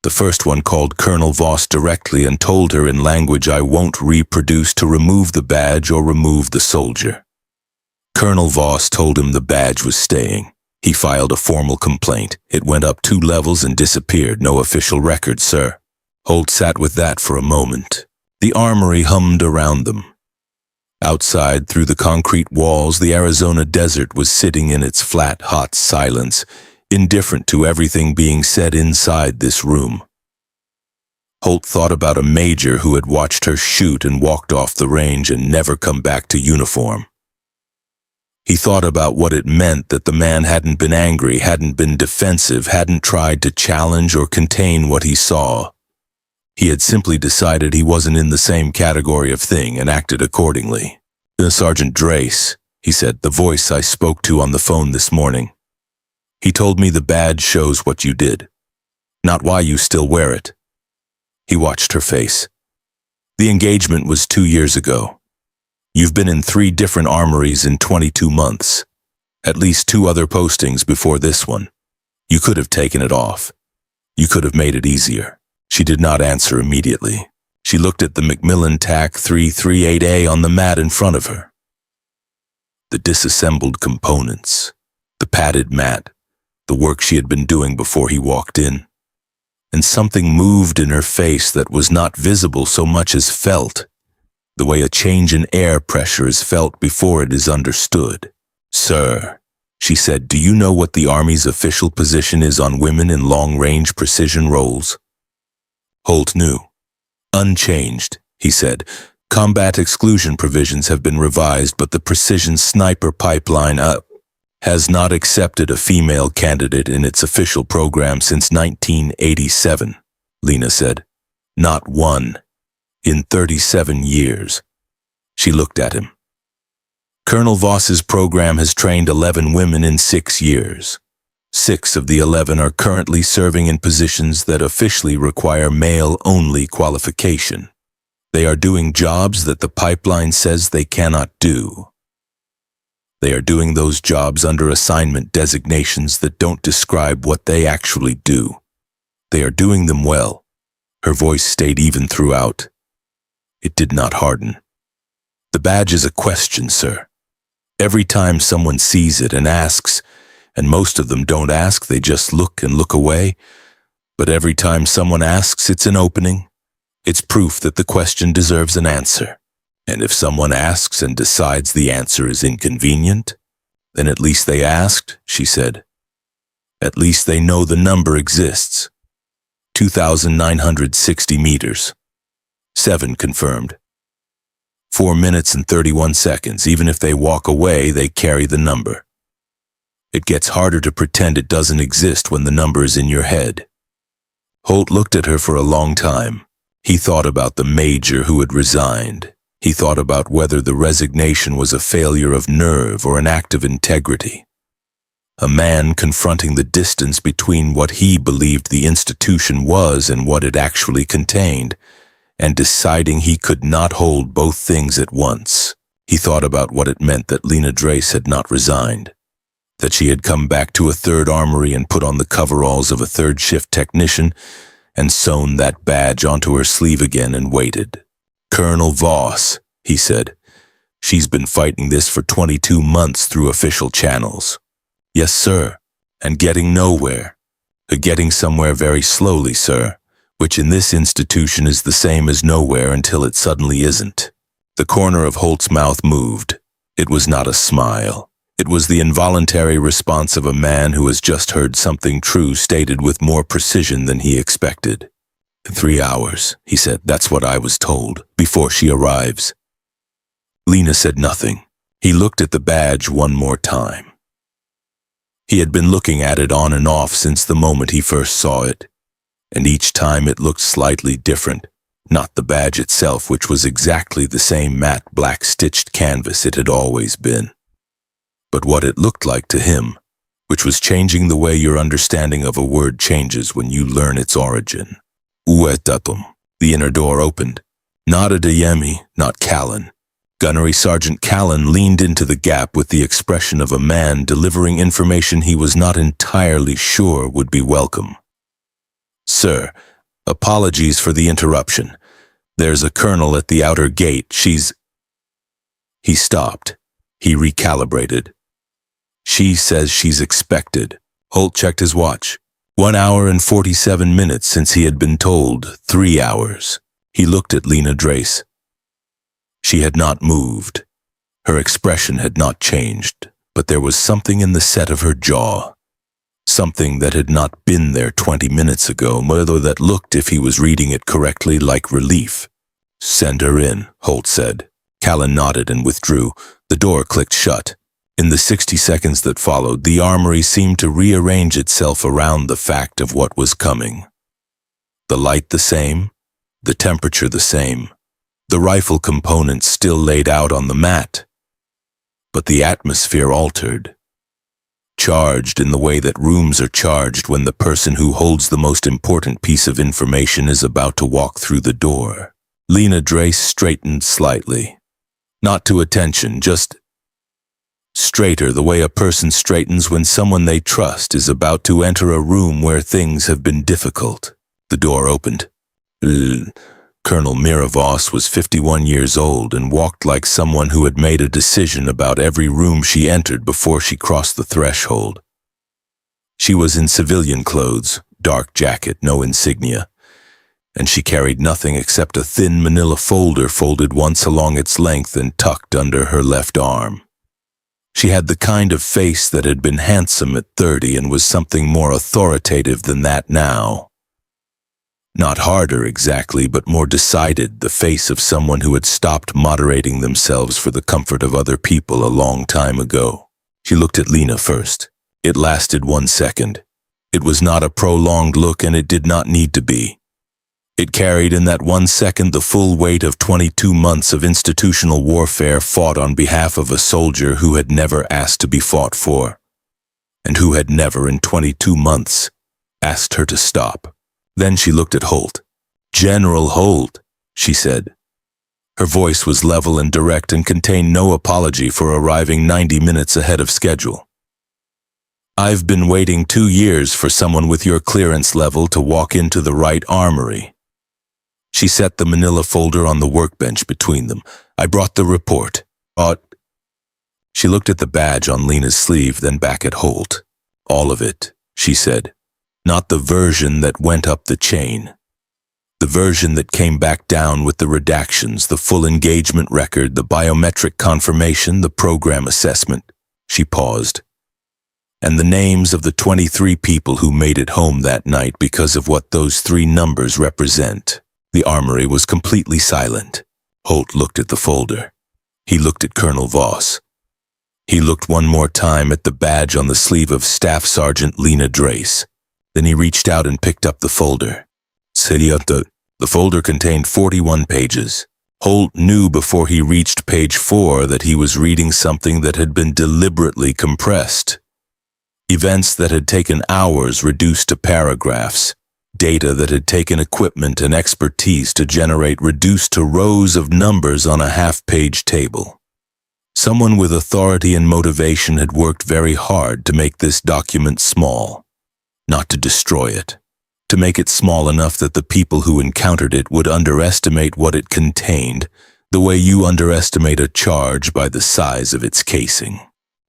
The first one called Colonel Voss directly and told her in language I won't reproduce to remove the badge or remove the soldier. Colonel Voss told him the badge was staying. He filed a formal complaint. It went up 2 levels and disappeared. No official record, sir. Holt sat with that for a moment. The armory hummed around them. Outside, through the concrete walls, the Arizona desert was sitting in its flat, hot silence, indifferent to everything being said inside this room. Holt thought about a major who had watched her shoot and walked off the range and never come back to uniform. He thought about what it meant that the man hadn't been angry, hadn't been defensive, hadn't tried to challenge or contain what he saw. He had simply decided he wasn't in the same category of thing and acted accordingly. Sergeant Drace, he said, the voice I spoke to on the phone this morning. He told me the badge shows what you did, not why you still wear it. He watched her face. The engagement was 2 years ago. You've been in 3 different armories in 22 months. At least 2 other postings before this one. You could have taken it off. You could have made it easier. She did not answer immediately. She looked at the Macmillan TAC 338A on the mat in front of her. The disassembled components, the padded mat, the work she had been doing before he walked in. And something moved in her face that was not visible so much as felt, the way a change in air pressure is felt before it is understood. Sir, She said, "Do you know what the Army's official position is on women in long-range precision roles?" Holt knew. "Unchanged," he said. "Combat exclusion provisions have been revised, but the precision sniper pipeline has not accepted a female candidate in its official program since 1987, Lena said. "Not one. In 37 years." She looked at him. "Colonel Voss's program has trained 11 women in 6 years. 6 of the 11 are currently serving in positions that officially require male-only qualification. They are doing jobs that the pipeline says they cannot do. They are doing those jobs under assignment designations that don't describe what they actually do. They are doing them well." Her voice stayed even throughout. It did not harden. "The badge is a question, sir. Every time someone sees it and asks, and most of them don't ask, they just look and look away, but every time someone asks, it's an opening. It's proof that the question deserves an answer. And if someone asks and decides the answer is inconvenient, then at least they asked," she said. "At least they know the number exists. 2,960 meters. 7 confirmed. 4 minutes and 31 seconds. Even if they walk away, they carry the number. It gets harder to pretend it doesn't exist when the number is in your head." Holt looked at her for a long time. He thought about the major who had resigned. He thought about whether the resignation was a failure of nerve or an act of integrity. A man confronting the distance between what he believed the institution was and what it actually contained, and deciding he could not hold both things at once. He thought about what it meant that Lena Drace had not resigned, that she had come back to a 3rd Armory and put on the coveralls of a 3rd shift technician and sewn that badge onto her sleeve again and waited. "Colonel Voss," he said. "She's been fighting this for 22 months through official channels." "Yes, sir. And getting nowhere. Getting somewhere very slowly, sir, which in this institution is the same as nowhere until it suddenly isn't." The corner of Holt's mouth moved. It was not a smile. It was the involuntary response of a man who has just heard something true stated with more precision than he expected. 3 hours, he said. "That's what I was told, before she arrives." Lena said nothing. He looked at the badge one more time. He had been looking at it on and off since the moment he first saw it, and each time it looked slightly different. Not the badge itself, which was exactly the same matte black stitched canvas it had always been, but what it looked like to him, which was changing the way your understanding of a word changes when you learn its origin. Uetatum. The inner door opened. Not Adeyemi, not Callan. Gunnery Sergeant Callan leaned into the gap with the expression of a man delivering information he was not entirely sure would be welcome. "Sir, apologies for the interruption. There's a colonel at the outer gate. She's—" He stopped. He recalibrated. "She says she's expected." Holt checked his watch. 1 hour and 47 minutes since he had been told 3 hours. He looked at Lena Drace. She had not moved. Her expression had not changed, but there was something in the set of her jaw. Something that had not been there 20 minutes ago, whether that looked, if he was reading it correctly, like relief. "Send her in," Holt said. Callan nodded and withdrew. The door clicked shut. In the 60 seconds that followed, the armory seemed to rearrange itself around the fact of what was coming. The light the same, the temperature the same, the rifle components still laid out on the mat. But the atmosphere altered. Charged in the way that rooms are charged when the person who holds the most important piece of information is about to walk through the door. Lena Drace straightened slightly. Not to attention, just straighter, the way a person straightens when someone they trust is about to enter a room where things have been difficult. The door opened. Colonel Mira Voss was 51 years old and walked like someone who had made a decision about every room she entered before she crossed the threshold. She was in civilian clothes, dark jacket, no insignia, and she carried nothing except a thin manila folder folded once along its length and tucked under her left arm. She had the kind of face that had been handsome at 30 and was something more authoritative than that now. Not harder exactly, but more decided, the face of someone who had stopped moderating themselves for the comfort of other people a long time ago. She looked at Lena first. It lasted 1 second. It was not a prolonged look, and it did not need to be. It carried in that 1 second the full weight of 22 months of institutional warfare fought on behalf of a soldier who had never asked to be fought for, and who had never in 22 months asked her to stop. Then she looked at Holt. "General Holt," she said. Her voice was level and direct and contained no apology for arriving 90 minutes ahead of schedule. "I've been waiting 2 years for someone with your clearance level to walk into the right armory." She set the manila folder on the workbench between them. "I brought the report." She looked at the badge on Lena's sleeve, then back at Holt. "All of it," she said. "Not the version that went up the chain. The version that came back down with the redactions, the full engagement record, the biometric confirmation, the program assessment." She paused. "And the names of the 23 people who made it home that night because of what those 3 numbers represent." The armory was completely silent. Holt looked at the folder. He looked at Colonel Voss. He looked one more time at the badge on the sleeve of Staff Sergeant Lena Drace. Then he reached out and picked up the folder. The folder contained 41 pages. Holt knew before he reached page 4 that he was reading something that had been deliberately compressed. Events that had taken hours reduced to paragraphs. Data that had taken equipment and expertise to generate reduced to rows of numbers on a half-page table. Someone with authority and motivation had worked very hard to make this document small, not to destroy it, to make it small enough that the people who encountered it would underestimate what it contained, the way you underestimate a charge by the size of its casing.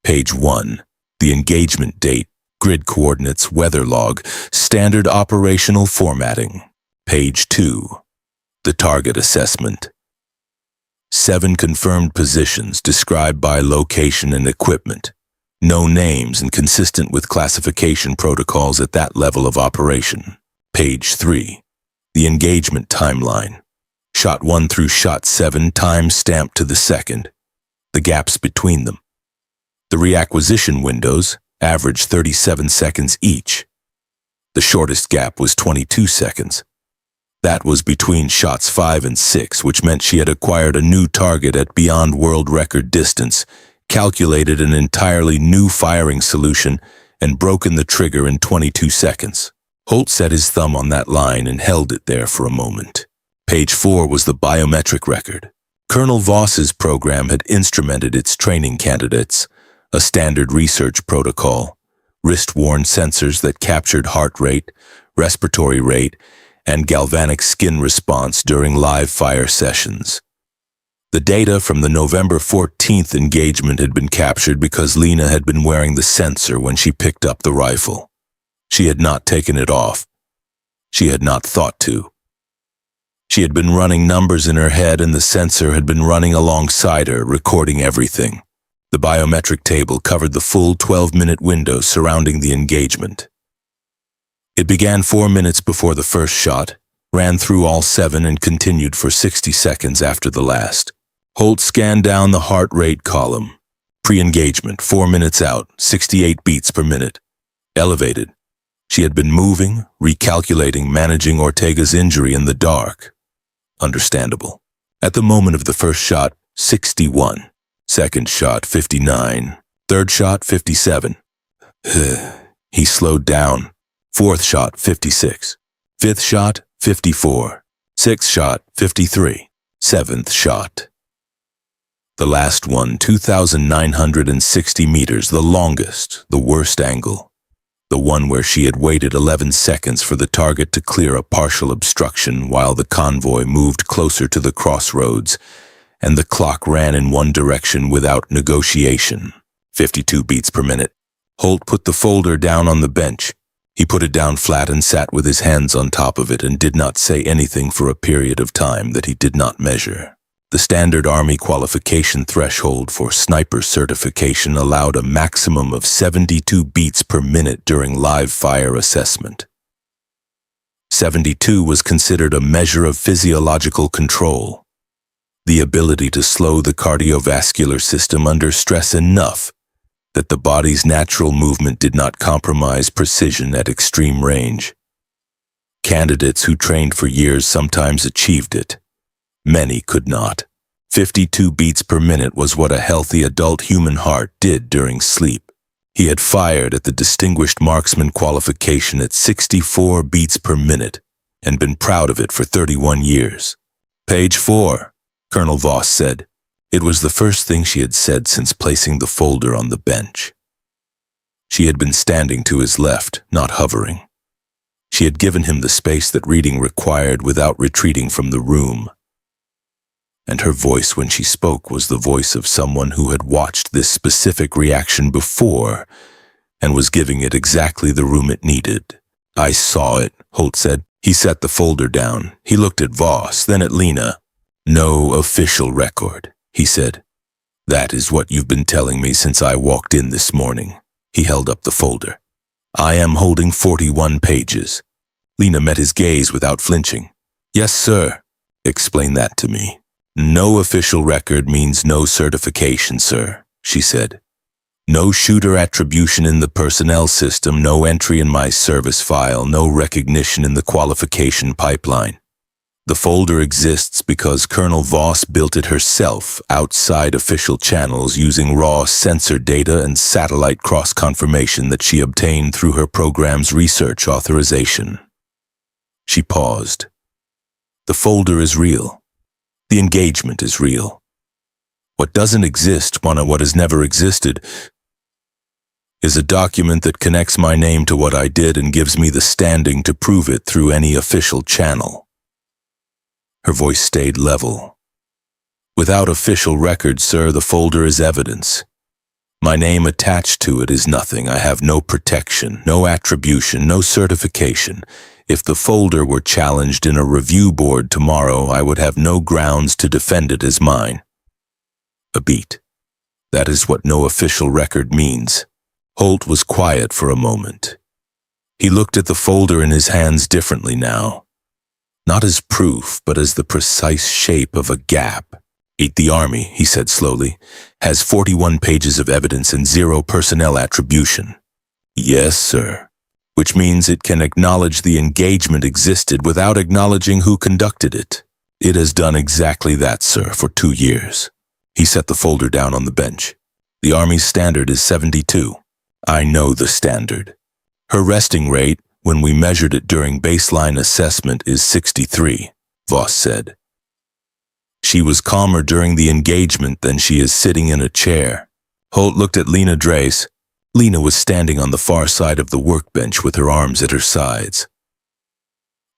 Page 1, the engagement date, grid coordinates, weather log, standard operational formatting. Page 2, the target assessment. 7 confirmed positions described by location and equipment. No names and consistent with classification protocols at that level of operation. Page 3, the engagement timeline. Shot 1 through Shot 7, time stamped to the second. The gaps between them. The reacquisition windows, averaged 37 seconds each. The shortest gap was 22 seconds. That was between shots 5 and 6, which meant she had acquired a new target at beyond world record distance, calculated an entirely new firing solution, and broken the trigger in 22 seconds. Holt set his thumb on that line and held it there for a moment. Page 4 was the biometric record. Colonel Voss's program had instrumented its training candidates, a standard research protocol, wrist-worn sensors that captured heart rate, respiratory rate, and galvanic skin response during live fire sessions. The data from the November 14th engagement had been captured because Lena had been wearing the sensor when she picked up the rifle. She had not taken it off. She had not thought to. She had been running numbers in her head, and the sensor had been running alongside her, recording everything. The biometric table covered the full 12-minute window surrounding the engagement. It began 4 minutes before the first shot, ran through all 7, and continued for 60 seconds after the last. Holt scanned down the heart rate column. Pre-engagement, 4 minutes out, 68 beats per minute. Elevated. She had been moving, recalculating, managing Ortega's injury in the dark. Understandable. At the moment of the first shot, 61. Second shot, 59. Third shot, 57. He slowed down. Fourth shot, 56. Fifth shot, 54. Sixth shot, 53. Seventh shot. The last one, 2,960 meters, the longest, the worst angle. The one where she had waited 11 seconds for the target to clear a partial obstruction while the convoy moved closer to the crossroads, and the clock ran in one direction without negotiation. 52 beats per minute. Holt put the folder down on the bench. He put it down flat and sat with his hands on top of it and did not say anything for a period of time that he did not measure. The standard Army qualification threshold for sniper certification allowed a maximum of 72 beats per minute during live fire assessment. 72 was considered a measure of physiological control, the ability to slow the cardiovascular system under stress enough that the body's natural movement did not compromise precision at extreme range. Candidates who trained for years sometimes achieved it. Many could not. 52 beats per minute was what a healthy adult human heart did during sleep. He had fired at the Distinguished Marksman qualification at 64 beats per minute and been proud of it for 31 years. Page 4, Colonel Voss said. It was the first thing she had said since placing the folder on the bench. She had been standing to his left, not hovering. She had given him the space that reading required without retreating from the room. And her voice when she spoke was the voice of someone who had watched this specific reaction before and was giving it exactly the room it needed. I saw it, Holt said. He set the folder down. He looked at Voss, then at Lena. No official record, he said. That is what you've been telling me since I walked in this morning. He held up the folder. I am holding 41 pages. Lena met his gaze without flinching. Yes, sir. Explain that to me. No official record means no certification, sir, she said. No shooter attribution in the personnel system, no entry in my service file, no recognition in the qualification pipeline. The folder exists because Colonel Voss built it herself outside official channels using raw sensor data and satellite cross-confirmation that she obtained through her program's research authorization. She paused. The folder is real. The engagement is real. What doesn't exist, what has never existed, is a document that connects my name to what I did and gives me the standing to prove it through any official channel. Her voice stayed level. Without official record, sir, the folder is evidence. My name attached to it is nothing. I have no protection, no attribution, no certification. If the folder were challenged in a review board tomorrow, I would have no grounds to defend it as mine. A beat. That is what no official record means. Holt was quiet for a moment. He looked at the folder in his hands differently now. Not as proof, but as the precise shape of a gap. The Army, he said slowly, has 41 pages of evidence and 0 personnel attribution. Yes, sir. Which means it can acknowledge the engagement existed without acknowledging who conducted it. It has done exactly that, sir, for 2 years. He set the folder down on the bench. The Army's standard is 72. I know the standard. Her resting rate, when we measured it during baseline assessment, is 63, Voss said. She was calmer during the engagement than she is sitting in a chair. Holt looked at Lena Drace. Lena was standing on the far side of the workbench with her arms at her sides.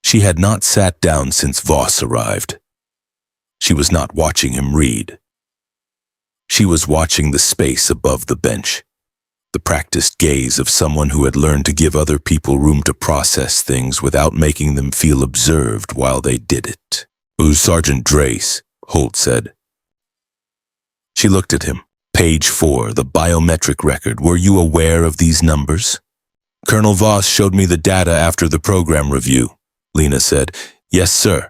She had not sat down since Voss arrived. She was not watching him read. She was watching the space above the bench, the practiced gaze of someone who had learned to give other people room to process things without making them feel observed while they did it. Sergeant Drace, Holt said. She looked at him. Page 4, the biometric record. Were you aware of these numbers? Colonel Voss showed me the data after the program review, Lena said. Yes, sir.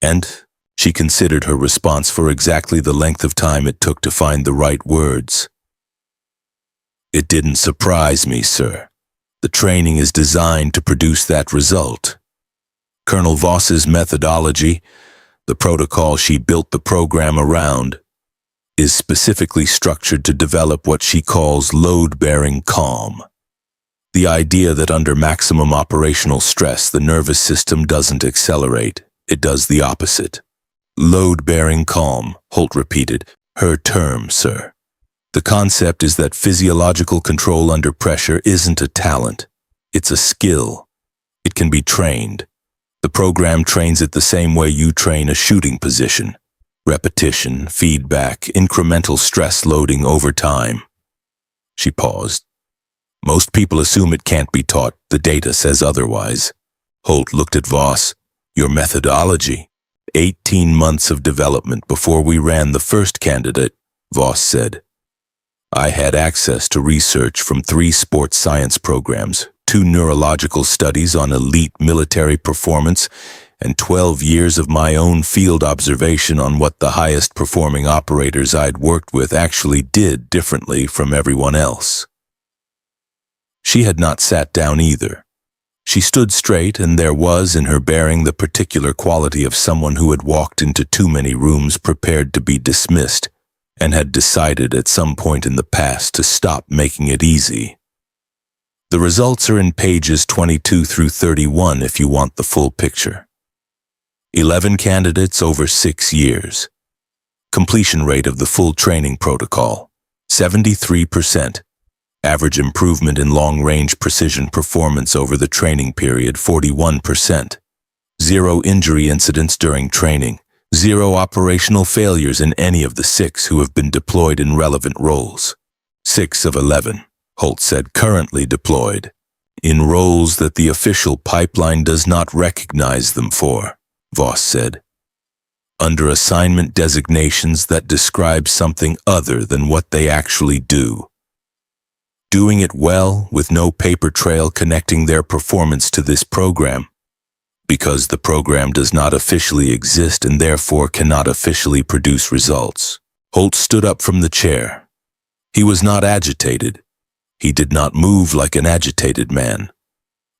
And she considered her response for exactly the length of time it took to find the right words. It didn't surprise me, sir. The training is designed to produce that result. Colonel Voss's methodology, the protocol she built the program around, is specifically structured to develop what she calls load-bearing calm. The idea that under maximum operational stress the nervous system doesn't accelerate, it does the opposite. Load-bearing calm, Holt repeated. Her term, sir. The concept is that physiological control under pressure isn't a talent. It's a skill. It can be trained. The program trains it the same way you train a shooting position. Repetition, feedback, incremental stress loading over time. She paused. Most people assume it can't be taught. The data says otherwise. Holt looked at Voss. Your methodology. 18 months of development before we ran the first candidate, Voss said. I had access to research from 3 sports science programs, 2 neurological studies on elite military performance, and 12 years of my own field observation on what the highest performing operators I'd worked with actually did differently from everyone else. She had not sat down either. She stood straight, and there was in her bearing the particular quality of someone who had walked into too many rooms prepared to be dismissed, and had decided at some point in the past to stop making it easy. The results are in pages 22 through 31 if you want the full picture. 11 candidates over 6 years. Completion rate of the full training protocol, 73%. Average improvement in long-range precision performance over the training period, 41%. 0 injury incidents during training. 0 operational failures in any of the 6 who have been deployed in relevant roles. 6 of 11, Holt said, currently deployed, in roles that the official pipeline does not recognize them for, Voss said. Under assignment designations that describe something other than what they actually do. Doing it well, with no paper trail connecting their performance to this program, because the program does not officially exist and therefore cannot officially produce results. Holt stood up from the chair. He was not agitated. He did not move like an agitated man.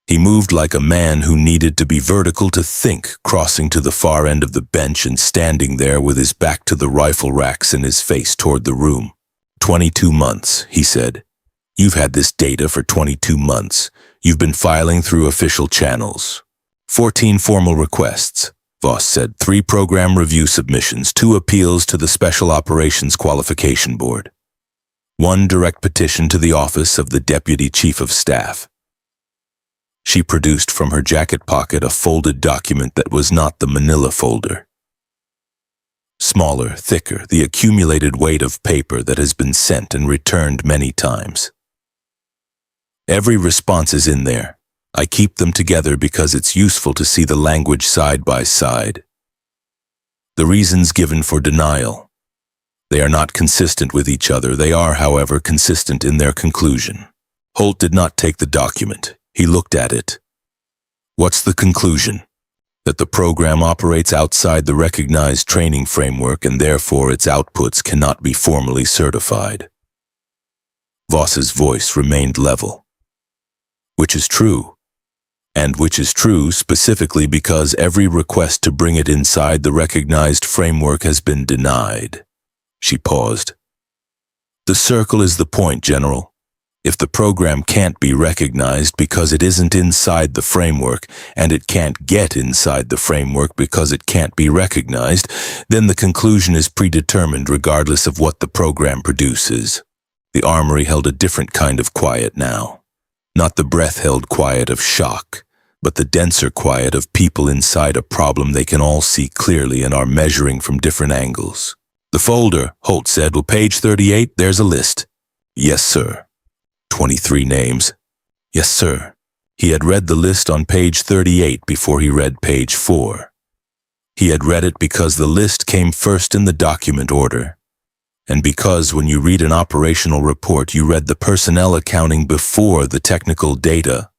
He moved like a man who needed to be vertical to think, crossing to the far end of the bench and standing there with his back to the rifle racks and his face toward the room. 22 months, he said. You've had this data for 22 months. You've been filing through official channels. 14 formal requests, Voss said, 3 program review submissions, 2 appeals to the Special Operations Qualification Board, 1 direct petition to the Office of the Deputy Chief of Staff. She produced from her jacket pocket a folded document that was not the manila folder. Smaller, thicker, the accumulated weight of paper that has been sent and returned many times. Every response is in there. I keep them together because it's useful to see the language side by side. The reasons given for denial. They are not consistent with each other. They are, however, consistent in their conclusion. Holt did not take the document. He looked at it. What's the conclusion? That the program operates outside the recognized training framework and therefore its outputs cannot be formally certified. Voss's voice remained level. Which is true. And which is true specifically because every request to bring it inside the recognized framework has been denied. She paused. The circle is the point, General. If the program can't be recognized because it isn't inside the framework, and it can't get inside the framework because it can't be recognized, then the conclusion is predetermined regardless of what the program produces. The armory held a different kind of quiet now. Not the breath-held quiet of shock, but the denser quiet of people inside a problem they can all see clearly and are measuring from different angles. The folder, Holt said, well, page 38, there's a list. Yes, sir. 23 names. Yes, sir. He had read the list on page 38 before he read page 4. He had read it because the list came first in the document order, and because when you read an operational report, you read the personnel accounting before the technical data.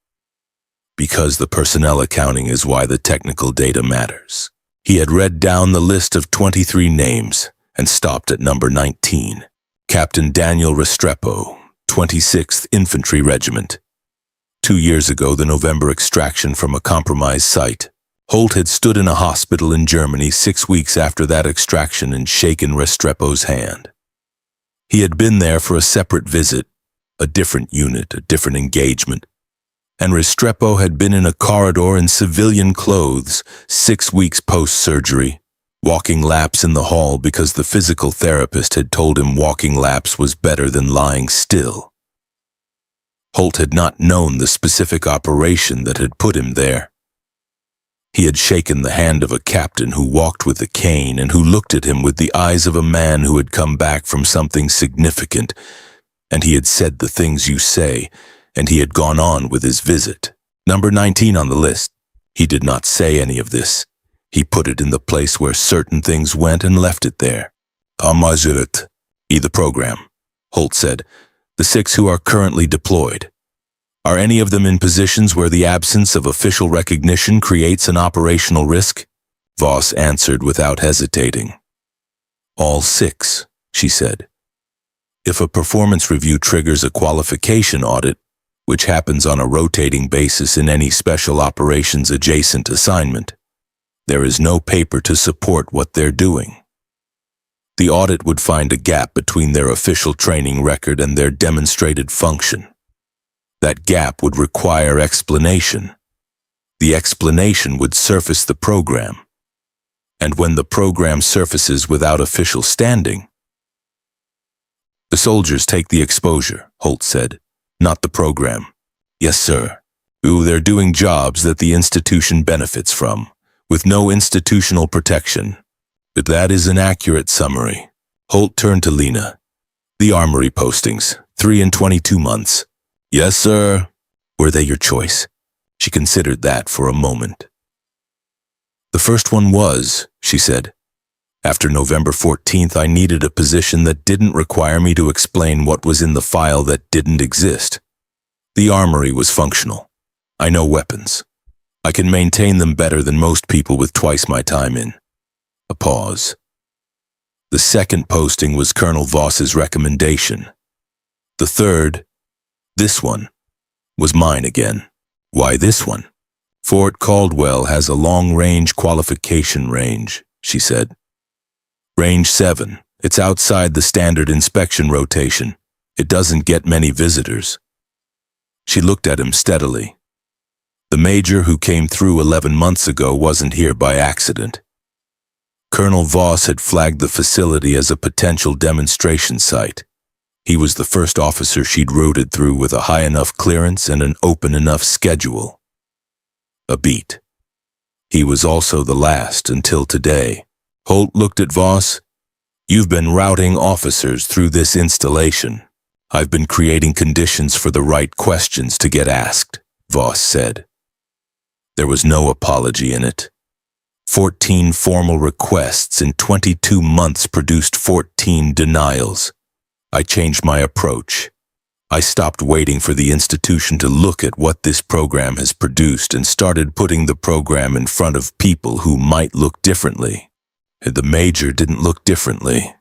Because the personnel accounting is why the technical data matters. He had read down the list of 23 names and stopped at number 19. Captain Daniel Restrepo, 26th Infantry Regiment. 2 years ago, the November extraction from a compromised site. Holt had stood in a hospital in Germany 6 weeks after that extraction and shaken Restrepo's hand. He had been there for a separate visit, a different unit, a different engagement. And Restrepo had been in a corridor in civilian clothes 6 weeks post-surgery, walking laps in the hall because the physical therapist had told him walking laps was better than lying still. Holt had not known the specific operation that had put him there. He had shaken the hand of a captain who walked with a cane and who looked at him with the eyes of a man who had come back from something significant, and he had said the things you say, and he had gone on with his visit. Number 19 on the list. He did not say any of this. He put it in the place where certain things went and left it there. Armored. The program, Holt said. The 6 who are currently deployed. Are any of them in positions where the absence of official recognition creates an operational risk? Voss answered without hesitating. All 6, she said. If a performance review triggers a qualification audit, which happens on a rotating basis in any special operations adjacent assignment, there is no paper to support what they're doing. The audit would find a gap between their official training record and their demonstrated function. That gap would require explanation. The explanation would surface the program. And when the program surfaces without official standing, the soldiers take the exposure, Holt said, not the program. Yes, sir. They're doing jobs that the institution benefits from, with no institutional protection. But that is an accurate summary. Holt turned to Lena. The armory postings, 3 and 22 months. Yes, sir. Were they your choice? She considered that for a moment. The first one was, she said. After November 14th, I needed a position that didn't require me to explain what was in the file that didn't exist. The armory was functional. I know weapons. I can maintain them better than most people with twice my time in. A pause. The second posting was Colonel Voss's recommendation. The third, this one, was mine again. Why this one? Fort Caldwell has a long-range qualification range, she said. Range 7. It's outside the standard inspection rotation. It doesn't get many visitors. She looked at him steadily. The major who came through 11 months ago wasn't here by accident. Colonel Voss had flagged the facility as a potential demonstration site. He was the first officer she'd routed through with a high enough clearance and an open enough schedule. A beat. He was also the last until today. Holt looked at Voss. You've been routing officers through this installation. I've been creating conditions for the right questions to get asked, Voss said. There was no apology in it. 14 formal requests in 22 months produced 14 denials. I changed my approach. I stopped waiting for the institution to look at what this program has produced and started putting the program in front of people who might look differently. The major didn't look differently.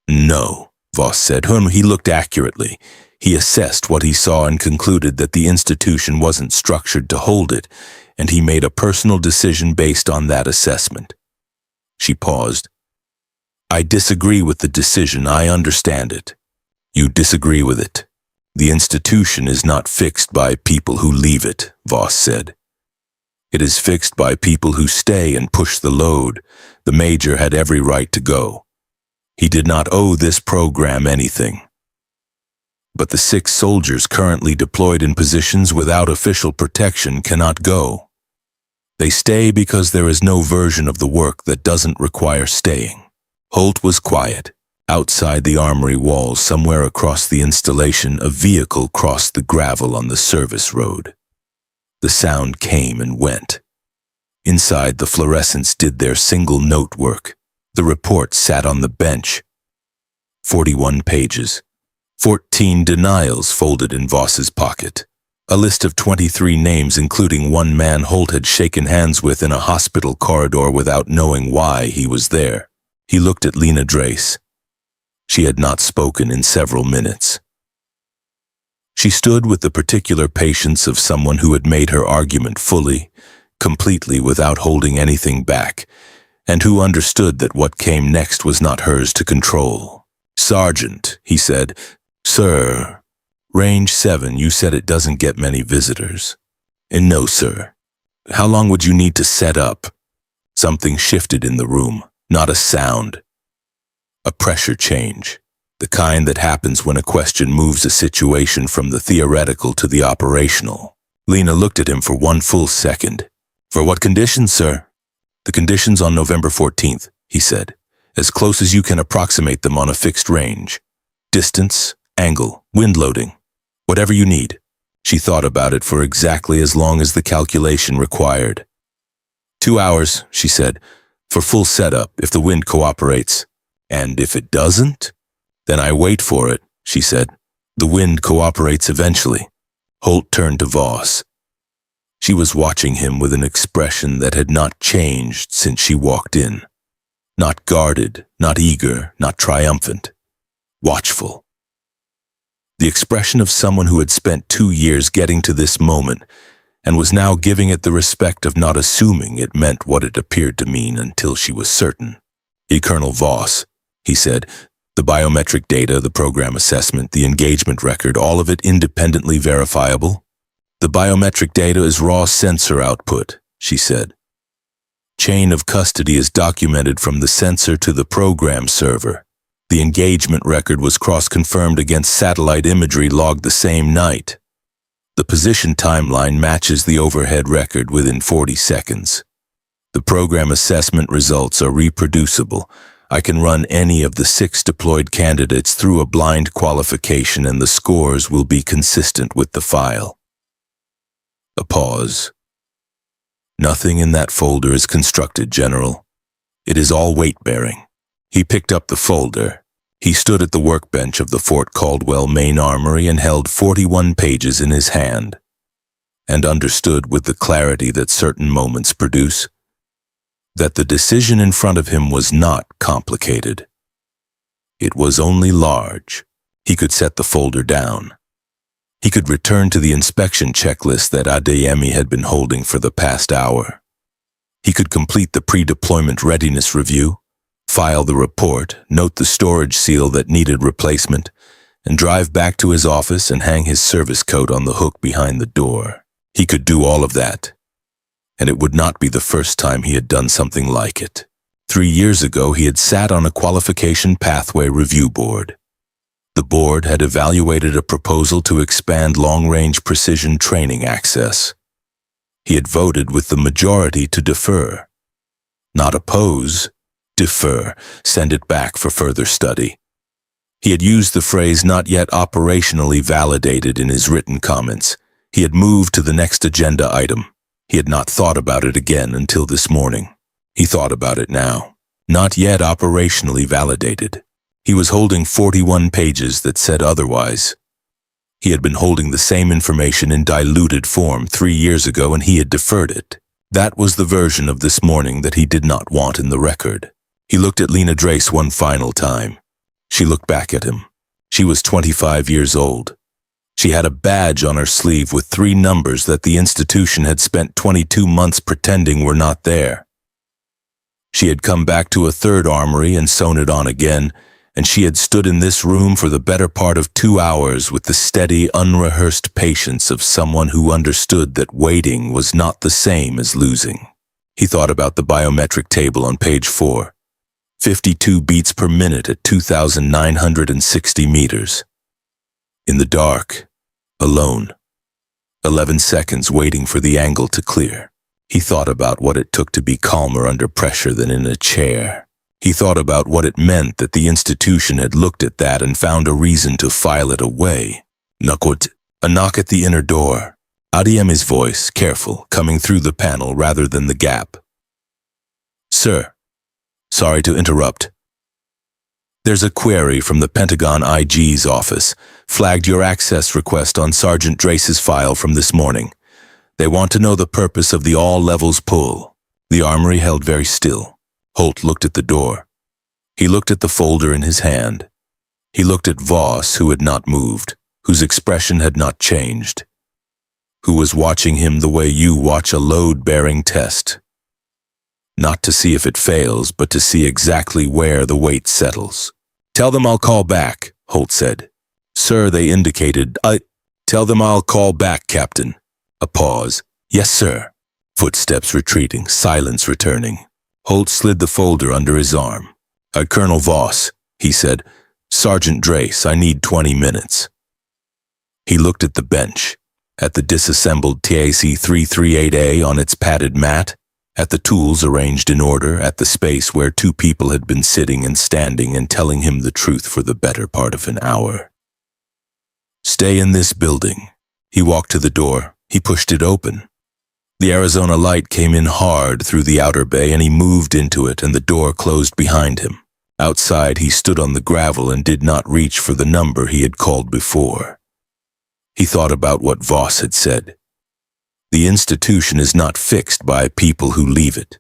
No, Voss said. He looked accurately. He assessed what he saw and concluded that the institution wasn't structured to hold it, and he made a personal decision based on that assessment. She paused. I disagree with the decision. I understand it. You disagree with it. The institution is not fixed by people who leave it, Voss said. It is fixed by people who stay and push the load. The major had every right to go. He did not owe this program anything. But the 6 soldiers currently deployed in positions without official protection cannot go. They stay because there is no version of the work that doesn't require staying. Holt was quiet. Outside the armory walls, somewhere across the installation, a vehicle crossed the gravel on the service road. The sound came and went. Inside, the fluorescents did their single-note work. The report sat on the bench. 41 pages. 14 denials folded in Voss's pocket. A list of 23 names, including one man Holt had shaken hands with in a hospital corridor without knowing why he was there. He looked at Lena Drace. She had not spoken in several minutes. She stood with the particular patience of someone who had made her argument fully, completely without holding anything back, and who understood that what came next was not hers to control. Sergeant, he said. Sir, range 7, you said it doesn't get many visitors. And no, sir. How long would you need to set up? Something shifted in the room, not a sound. A pressure change, the kind that happens when a question moves a situation from the theoretical to the operational. Lena looked at him for one full second. For what conditions, sir? The conditions on November 14th, he said, as close as you can approximate them on a fixed range. Distance, angle, wind loading, whatever you need. She thought about it for exactly as long as the calculation required. 2 hours, she said. For full setup, if the wind cooperates. And if it doesn't? Then I wait for it, she said. The wind cooperates eventually. Holt turned to Voss. She was watching him with an expression that had not changed since she walked in. Not guarded, not eager, not triumphant. Watchful. The expression of someone who had spent 2 years getting to this moment and was now giving it the respect of not assuming it meant what it appeared to mean until she was certain. Colonel Voss, he said, the biometric data, the program assessment, the engagement record, all of it independently verifiable? The biometric data is raw sensor output, she said. Chain of custody is documented from the sensor to the program server. The engagement record was cross-confirmed against satellite imagery logged the same night. The position timeline matches the overhead record within 40 seconds. The program assessment results are reproducible. I can run any of the 6 deployed candidates through a blind qualification and the scores will be consistent with the file. A pause. Nothing in that folder is constructed, General. It is all weight-bearing. He picked up the folder. He stood at the workbench of the Fort Caldwell main armory and held 41 pages in his hand, and understood with the clarity that certain moments produce, that the decision in front of him was not complicated. It was only large. He could set the folder down. He could return to the inspection checklist that Adeyemi had been holding for the past hour. He could complete the pre-deployment readiness review, file the report, note the storage seal that needed replacement, and drive back to his office and hang his service coat on the hook behind the door. He could do all of that, and it would not be the first time he had done something like it. 3 years ago, he had sat on a qualification pathway review board. The board had evaluated a proposal to expand long-range precision training access. He had voted with the majority to defer. Not oppose, defer, send it back for further study. He had used the phrase not yet operationally validated in his written comments. He had moved to the next agenda item. He had not thought about it again until this morning. He thought about it now. Not yet operationally validated. He was holding 41 pages that said otherwise. He had been holding the same information in diluted form 3 years ago and he had deferred it. That was the version of this morning that he did not want in the record. He looked at Lena Drace one final time. She looked back at him. She was 25 years old. She had a badge on her sleeve with 3 numbers that the institution had spent 22 months pretending were not there. She had come back to a 3rd armory and sewn it on again, and she had stood in this room for the better part of 2 hours with the steady, unrehearsed patience of someone who understood that waiting was not the same as losing. He thought about the biometric table on page 4. 52 beats per minute at 2,960 meters. In the dark, alone. 11 seconds waiting for the angle to clear. He thought about what it took to be calmer under pressure than in a chair. He thought about what it meant that the institution had looked at that and found a reason to file it away. Nukut, a knock at the inner door. Adeyemi's voice, careful, coming through the panel rather than the gap. Sir, sorry to interrupt. There's a query from the Pentagon IG's office, flagged your access request on Sergeant Drace's file from this morning. They want to know the purpose of the all-levels pull. The armory held very still. Holt looked at the door. He looked at the folder in his hand. He looked at Voss, who had not moved, whose expression had not changed, who was watching him the way you watch a load-bearing test. Not to see if it fails, but to see exactly where the weight settles. Tell them I'll call back, Holt said. Sir, they indicated. Tell them I'll call back, Captain. A pause. Yes, sir. Footsteps retreating, silence returning. Holt slid the folder under his arm. Colonel Voss, he said. Sergeant Drace, I need 20 minutes. He looked at the bench, at the disassembled TAC-338A on its padded mat, at the tools arranged in order, at the space where 2 people had been sitting and standing and telling him the truth for the better part of an hour. Stay in this building. He walked to the door. He pushed it open. The Arizona light came in hard through the outer bay, and he moved into it, and the door closed behind him. Outside, he stood on the gravel and did not reach for the number he had called before. He thought about what Voss had said. The institution is not fixed by people who leave it.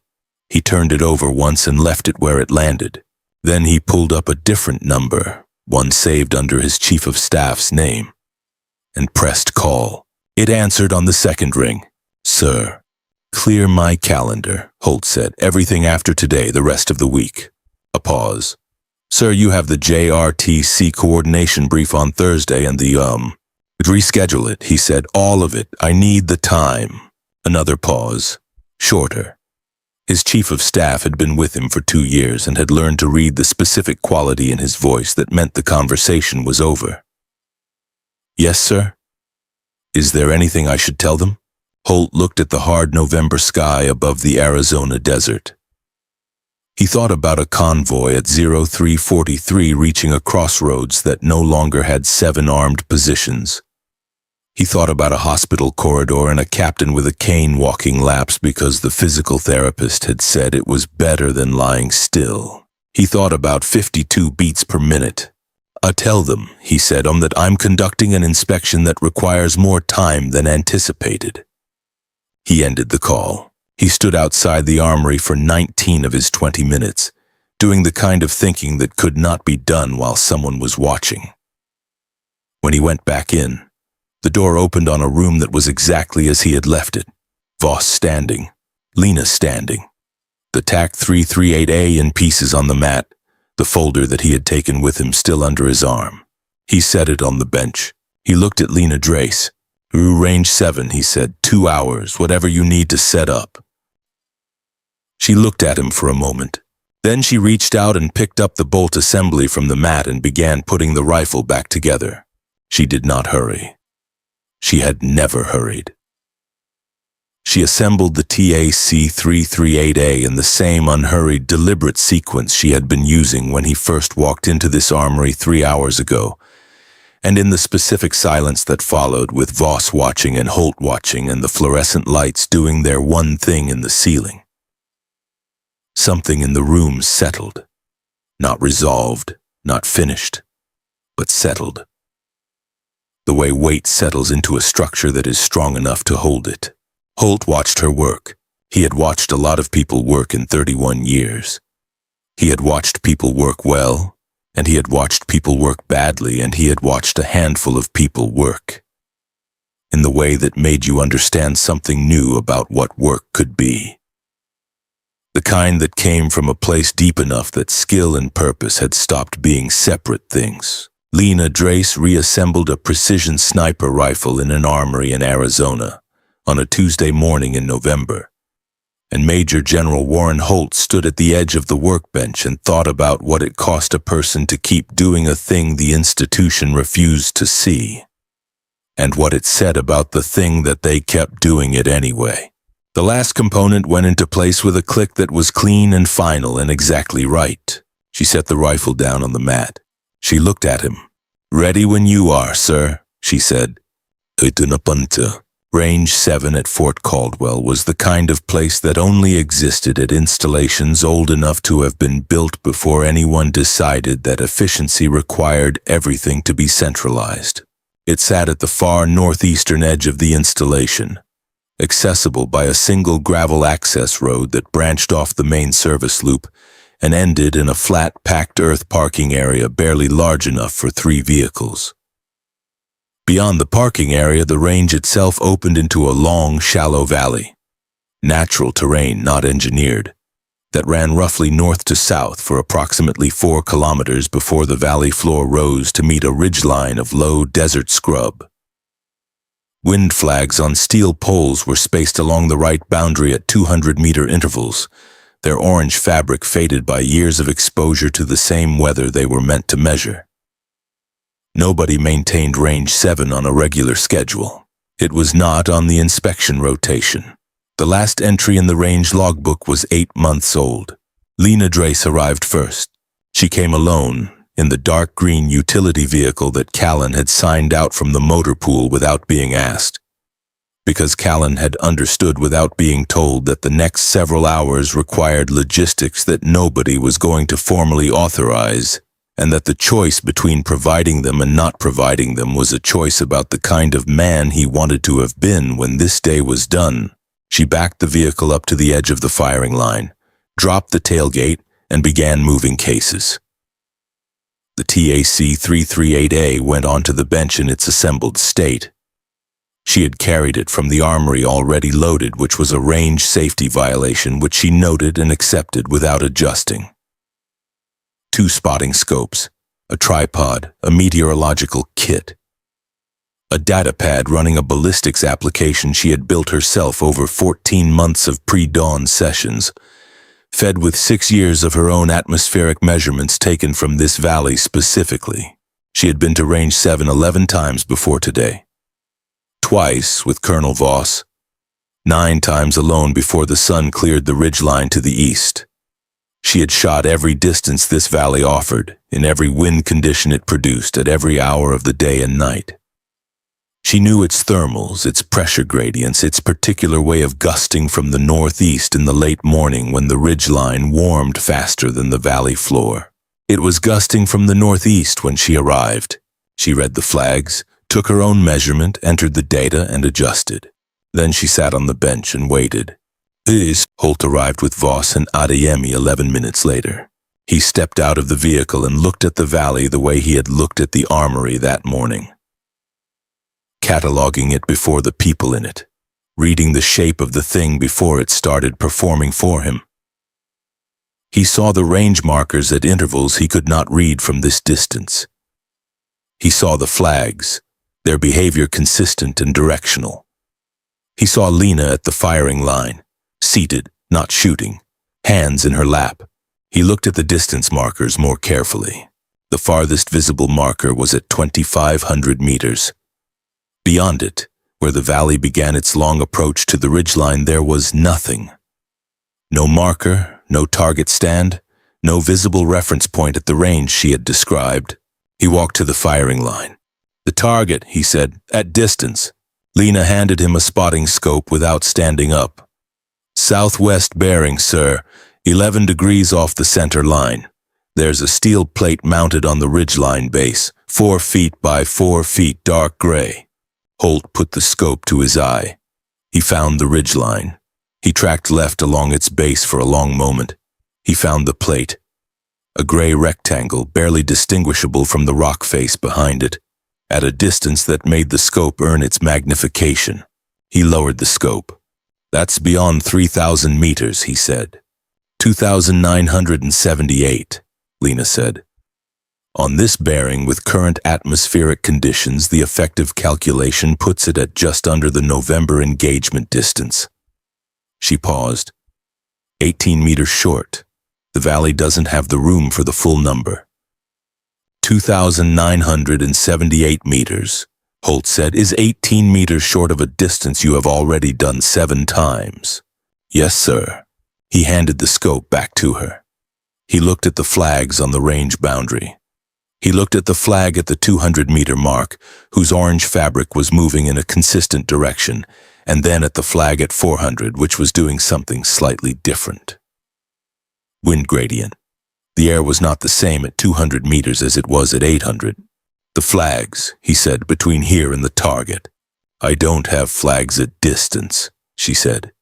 He turned it over once and left it where it landed. Then he pulled up a different number, one saved under his chief of staff's name, and pressed call. It answered on the second ring. "Sir." "Clear my calendar," Holt said. "Everything after today, the rest of the week." A pause. "Sir, you have the JRTC coordination brief on Thursday and reschedule it," he said. "All of it. I need the time." Another pause. Shorter. His chief of staff had been with him for 2 years and had learned to read the specific quality in his voice that meant the conversation was over. "Yes, sir? Is there anything I should tell them?" Holt looked at the hard November sky above the Arizona desert. He thought about a convoy at 0343 reaching a crossroads that no longer had 7 armed positions. He thought about a hospital corridor and a captain with a cane walking laps because the physical therapist had said it was better than lying still. He thought about 52 beats per minute. "Tell them," he said, "that I'm conducting an inspection that requires more time than anticipated." He ended the call. He stood outside the armory for 19 of his 20 minutes, doing the kind of thinking that could not be done while someone was watching. When he went back in, the door opened on a room that was exactly as he had left it. Voss standing, Lena standing, the TAC 338A in pieces on the mat, the folder that he had taken with him still under his arm. He set it on the bench. He looked at Lena Drace. "Range 7, he said. 2 hours, whatever you need to set up." She looked at him for a moment. Then she reached out and picked up the bolt assembly from the mat and began putting the rifle back together. She did not hurry. She had never hurried. She assembled the TAC 338A in the same unhurried, deliberate sequence she had been using when he first walked into this armory 3 hours ago, and in the specific silence that followed, with Voss watching and Holt watching and the fluorescent lights doing their one thing in the ceiling. Something in the room settled. Not resolved, not finished, but settled. The way weight settles into a structure that is strong enough to hold it. Holt watched her work. He had watched a lot of people work in 31 years. He had watched people work well, and he had watched people work badly, and he had watched a handful of people work in the way that made you understand something new about what work could be. The kind that came from a place deep enough that skill and purpose had stopped being separate things. Lena Drace reassembled a precision sniper rifle in an armory in Arizona on a Tuesday morning in November, and Major General Warren Holt stood at the edge of the workbench and thought about what it cost a person to keep doing a thing the institution refused to see, and what it said about the thing that they kept doing it anyway. The last component went into place with a click that was clean and final and exactly right. She set the rifle down on the mat. She looked at him. "Ready when you are, sir," she said. Range 7 at Fort Caldwell was the kind of place that only existed at installations old enough to have been built before anyone decided that efficiency required everything to be centralized. It sat at the far northeastern edge of the installation, accessible by a single gravel access road that branched off the main service loop and ended in a flat, packed earth parking area barely large enough for 3 vehicles. Beyond the parking area, the range itself opened into a long, shallow valley, natural terrain, not engineered, that ran roughly north to south for approximately 4 kilometers before the valley floor rose to meet a ridgeline of low desert scrub. Wind flags on steel poles were spaced along the right boundary at 200-meter intervals, their orange fabric faded by years of exposure to the same weather they were meant to measure. Nobody maintained Range 7 on a regular schedule. It was not on the inspection rotation. The last entry in the range logbook was 8 months old. Lena Drace arrived first. She came alone, in the dark green utility vehicle that Callan had signed out from the motor pool without being asked. because Callan had understood without being told that the next several hours required logistics that nobody was going to formally authorize, and that the choice between providing them and not providing them was a choice about the kind of man he wanted to have been when this day was done. She backed the vehicle up to the edge of the firing line, dropped the tailgate, and began moving cases. The TAC-338A went onto the bench in its assembled state. She had carried it from the armory already loaded, which was a range safety violation which she noted and accepted without adjusting. 2 spotting scopes, a tripod, a meteorological kit, a data pad running a ballistics application she had built herself over 14 months of pre-dawn sessions, fed with 6 years of her own atmospheric measurements taken from this valley specifically. She had been to Range 7 11 times before today. Twice with Colonel Voss, 9 times alone before the sun cleared the ridgeline to the east. She had shot every distance this valley offered, in every wind condition it produced at every hour of the day and night. She knew its thermals, its pressure gradients, its particular way of gusting from the northeast in the late morning when the ridgeline warmed faster than the valley floor. It was gusting from the northeast when she arrived. She read the flags, took her own measurement, entered the data, and adjusted. Then she sat on the bench and waited. Holt arrived with Voss and Adeyemi 11 minutes later. He stepped out of the vehicle and looked at the valley the way he had looked at the armory that morning, cataloging it before the people in it, reading the shape of the thing before it started performing for him. He saw the range markers at intervals he could not read from this distance. He saw the flags, their behavior consistent and directional. He saw Lena at the firing line, seated, not shooting, hands in her lap. He looked at the distance markers more carefully. The farthest visible marker was at 2,500 meters. Beyond it, where the valley began its long approach to the ridgeline, there was nothing. No marker, no target stand, no visible reference point at the range she had described. He walked to the firing line. "The target," he said, "at distance." Lena handed him a spotting scope without standing up. "Southwest bearing, sir, 11 degrees off the center line. There's a steel plate mounted on the ridgeline base, 4 feet by 4 feet, dark gray." Holt put the scope to his eye. He found the ridgeline. He tracked left along its base for a long moment. He found the plate, a gray rectangle barely distinguishable from the rock face behind it, at a distance that made the scope earn its magnification. He lowered the scope. "That's beyond 3,000 meters, he said. 2,978, Lena said. "On this bearing, with current atmospheric conditions, the effective calculation puts it at just under the November engagement distance." She paused. 18 meters short. The valley doesn't have the room for the full number. 2,978 meters, Holt said, is 18 meters short of a distance you have already done 7 times. "Yes, sir." He handed the scope back to her. He looked at the flags on the range boundary. He looked at the flag at the 200-meter mark, whose orange fabric was moving in a consistent direction, and then at the flag at 400, which was doing something slightly different. Wind gradient. The air was not the same at 200 meters as it was at 800. "The flags," he said, "between here and the target." "I don't have flags at distance," she said.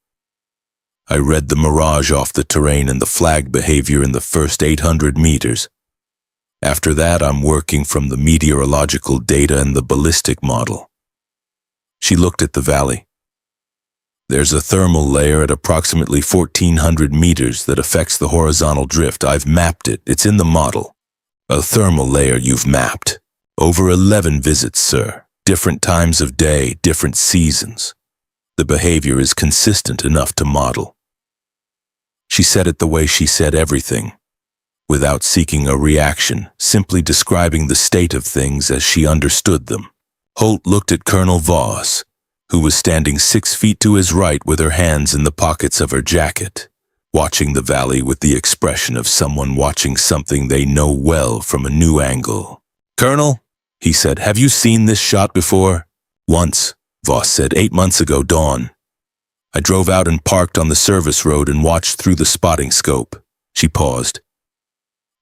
"I read the mirage off the terrain and the flag behavior in the first 800 meters. After that, I'm working from the meteorological data and the ballistic model." She looked at the valley. "There's a thermal layer at approximately 1,400 meters that affects the horizontal drift. I've mapped it. It's in the model." "A thermal layer you've mapped?" "Over 11 visits, sir. Different times of day, different seasons. The behavior is consistent enough to model." She said it the way she said everything, without seeking a reaction, simply describing the state of things as she understood them. Holt looked at Colonel Voss, who was standing 6 feet to his right with her hands in the pockets of her jacket, watching the valley with the expression of someone watching something they know well from a new angle. "Colonel," he said, "have you seen this shot before?" "Once," Voss said. 8 months ago, dawn. I drove out and parked on the service road and watched through the spotting scope. She paused.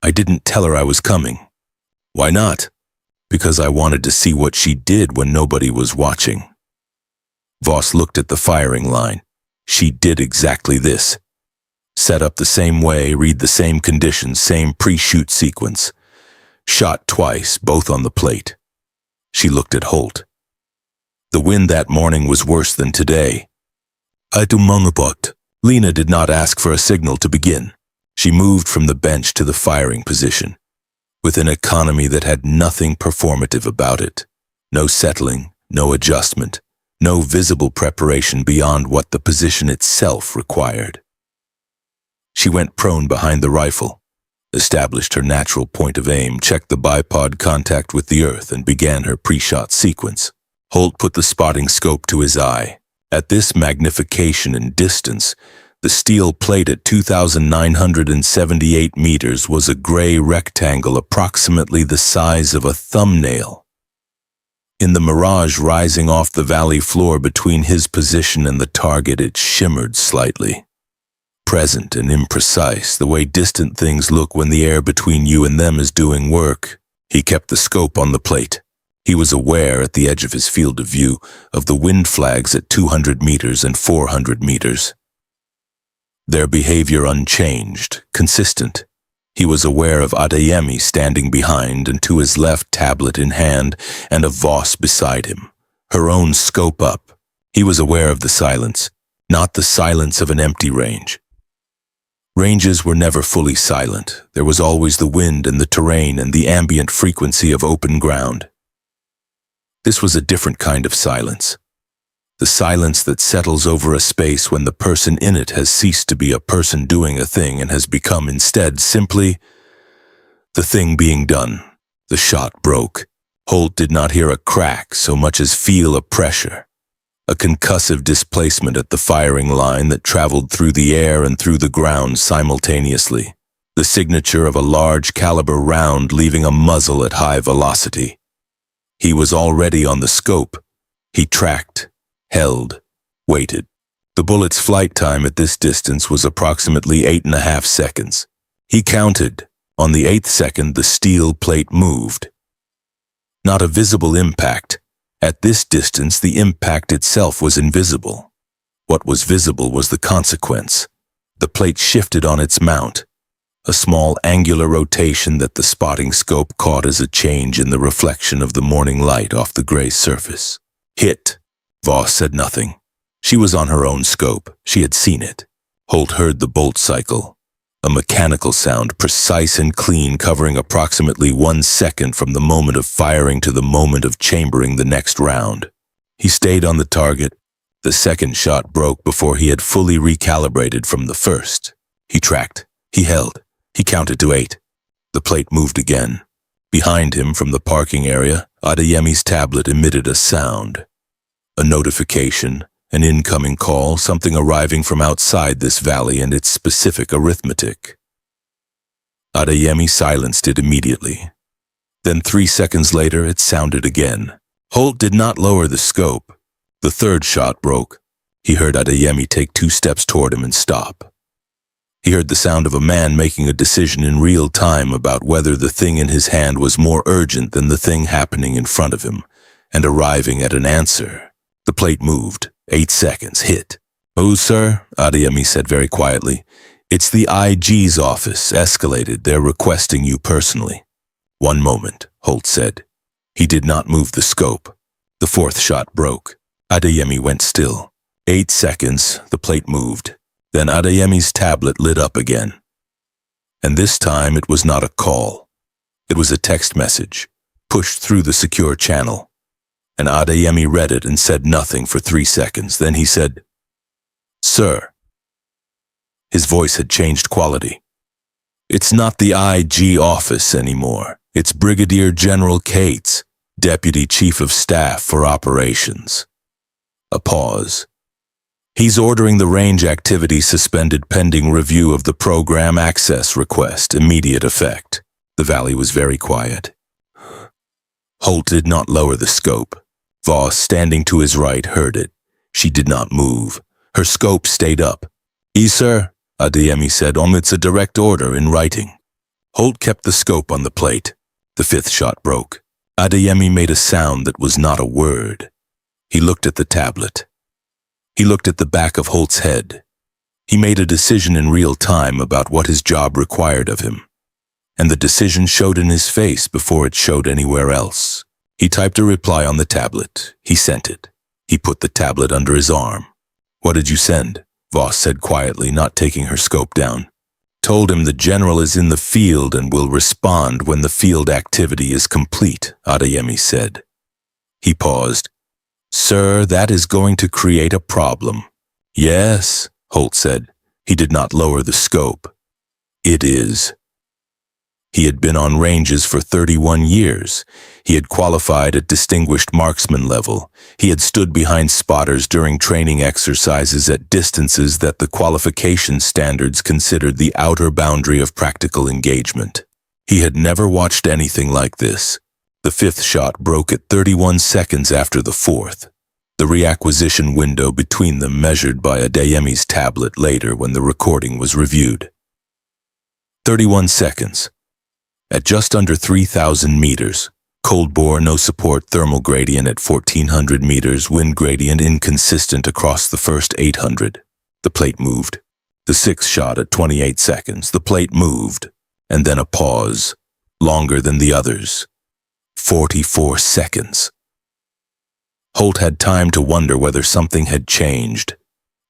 I didn't tell her I was coming. Why not? Because I wanted to see what she did when nobody was watching. Voss looked at the firing line. She did exactly this. Set up the same way, read the same conditions, same pre-shoot sequence. Shot twice, both on the plate. She looked at Holt. The wind that morning was worse than today. Lena did not ask for a signal to begin. She moved from the bench to the firing position, with an economy that had nothing performative about it. No settling, no adjustment, no visible preparation beyond what the position itself required. She went prone behind the rifle, established her natural point of aim, checked the bipod contact with the earth, and began her pre-shot sequence. Holt put the spotting scope to his eye. At this magnification and distance, the steel plate at 2,978 meters was a gray rectangle approximately the size of a thumbnail. In the mirage rising off the valley floor between his position and the target, it shimmered slightly. Present and imprecise, the way distant things look when the air between you and them is doing work. He kept the scope on the plate. He was aware, at the edge of his field of view, of the wind flags at 200 meters and 400 meters. Their behavior unchanged, consistent. He was aware of Adeyemi standing behind and to his left, tablet in hand, and of Voss beside him, her own scope up. He was aware of the silence, not the silence of an empty range. Ranges were never fully silent. There was always the wind and the terrain and the ambient frequency of open ground. This was a different kind of silence. The silence that settles over a space when the person in it has ceased to be a person doing a thing and has become instead simply the thing being done. The shot broke. Holt did not hear a crack so much as feel a pressure, a concussive displacement at the firing line that traveled through the air and through the ground simultaneously, the signature of a large caliber round leaving a muzzle at high velocity. He was already on the scope. He tracked, held, waited. The bullet's flight time at this distance was approximately 8.5 seconds. He counted. On the 8th second, the steel plate moved. Not a visible impact. At this distance, the impact itself was invisible. What was visible was the consequence. The plate shifted on its mount, a small angular rotation that the spotting scope caught as a change in the reflection of the morning light off the gray surface. Hit. Voss said nothing. She was on her own scope. She had seen it. Holt heard the bolt cycle, a mechanical sound, precise and clean, covering approximately 1 second from the moment of firing to the moment of chambering the next round. He stayed on the target. The second shot broke before he had fully recalibrated from the first. He tracked. He held. He counted to 8. The plate moved again. Behind him, from the parking area, Adeyemi's tablet emitted a sound. A notification, an incoming call, something arriving from outside this valley and its specific arithmetic. Adeyemi silenced it immediately. Then 3 seconds later, it sounded again. Holt did not lower the scope. The third shot broke. He heard Adeyemi take 2 steps toward him and stop. He heard the sound of a man making a decision in real time about whether the thing in his hand was more urgent than the thing happening in front of him, and arriving at an answer. The plate moved. 8 seconds. Hit. "Oh, sir," Adeyemi said very quietly. "It's the IG's office. Escalated. They're requesting you personally." "1 moment," Holt said. He did not move the scope. The 4th shot broke. Adeyemi went still. 8 seconds. The plate moved. Then Adeyemi's tablet lit up again. And this time it was not a call. It was a text message, pushed through the secure channel. And Adeyemi read it and said nothing for 3 seconds. Then he said, "Sir." His voice had changed quality. "It's not the IG office anymore. It's Brigadier General Cates, Deputy Chief of Staff for Operations." A pause. "He's ordering the range activity suspended pending review of the program access request, immediate effect." The valley was very quiet. Holt did not lower the scope. Voss, standing to his right, heard it. She did not move. Her scope stayed up. "Yes, sir," Adeyemi said. "It's a direct order in writing." Holt kept the scope on the plate. The fifth shot broke. Adeyemi made a sound that was not a word. He looked at the tablet. He looked at the back of Holt's head. He made a decision in real time about what his job required of him. And the decision showed in his face before it showed anywhere else. He typed a reply on the tablet. He sent it. He put the tablet under his arm. "What did you send?" Voss said quietly, not taking her scope down. "Told him the general is in the field and will respond when the field activity is complete," Adeyemi said. He paused. "Sir, that is going to create a problem." "Yes," Holt said. He did not lower the scope. "It is." He had been on ranges for 31 years. He had qualified at distinguished marksman level. He had stood behind spotters during training exercises at distances that the qualification standards considered the outer boundary of practical engagement. He had never watched anything like this. The fifth shot broke at 31 seconds after the fourth. The reacquisition window between them measured by Adeyemi's tablet later when the recording was reviewed. 31 seconds. At just under 3,000 meters, cold bore, no support, thermal gradient at 1,400 meters, wind gradient inconsistent across the first 800. The plate moved. The sixth shot at 28 seconds, the plate moved, and then a pause, longer than the others. 44 seconds. Holt had time to wonder whether something had changed.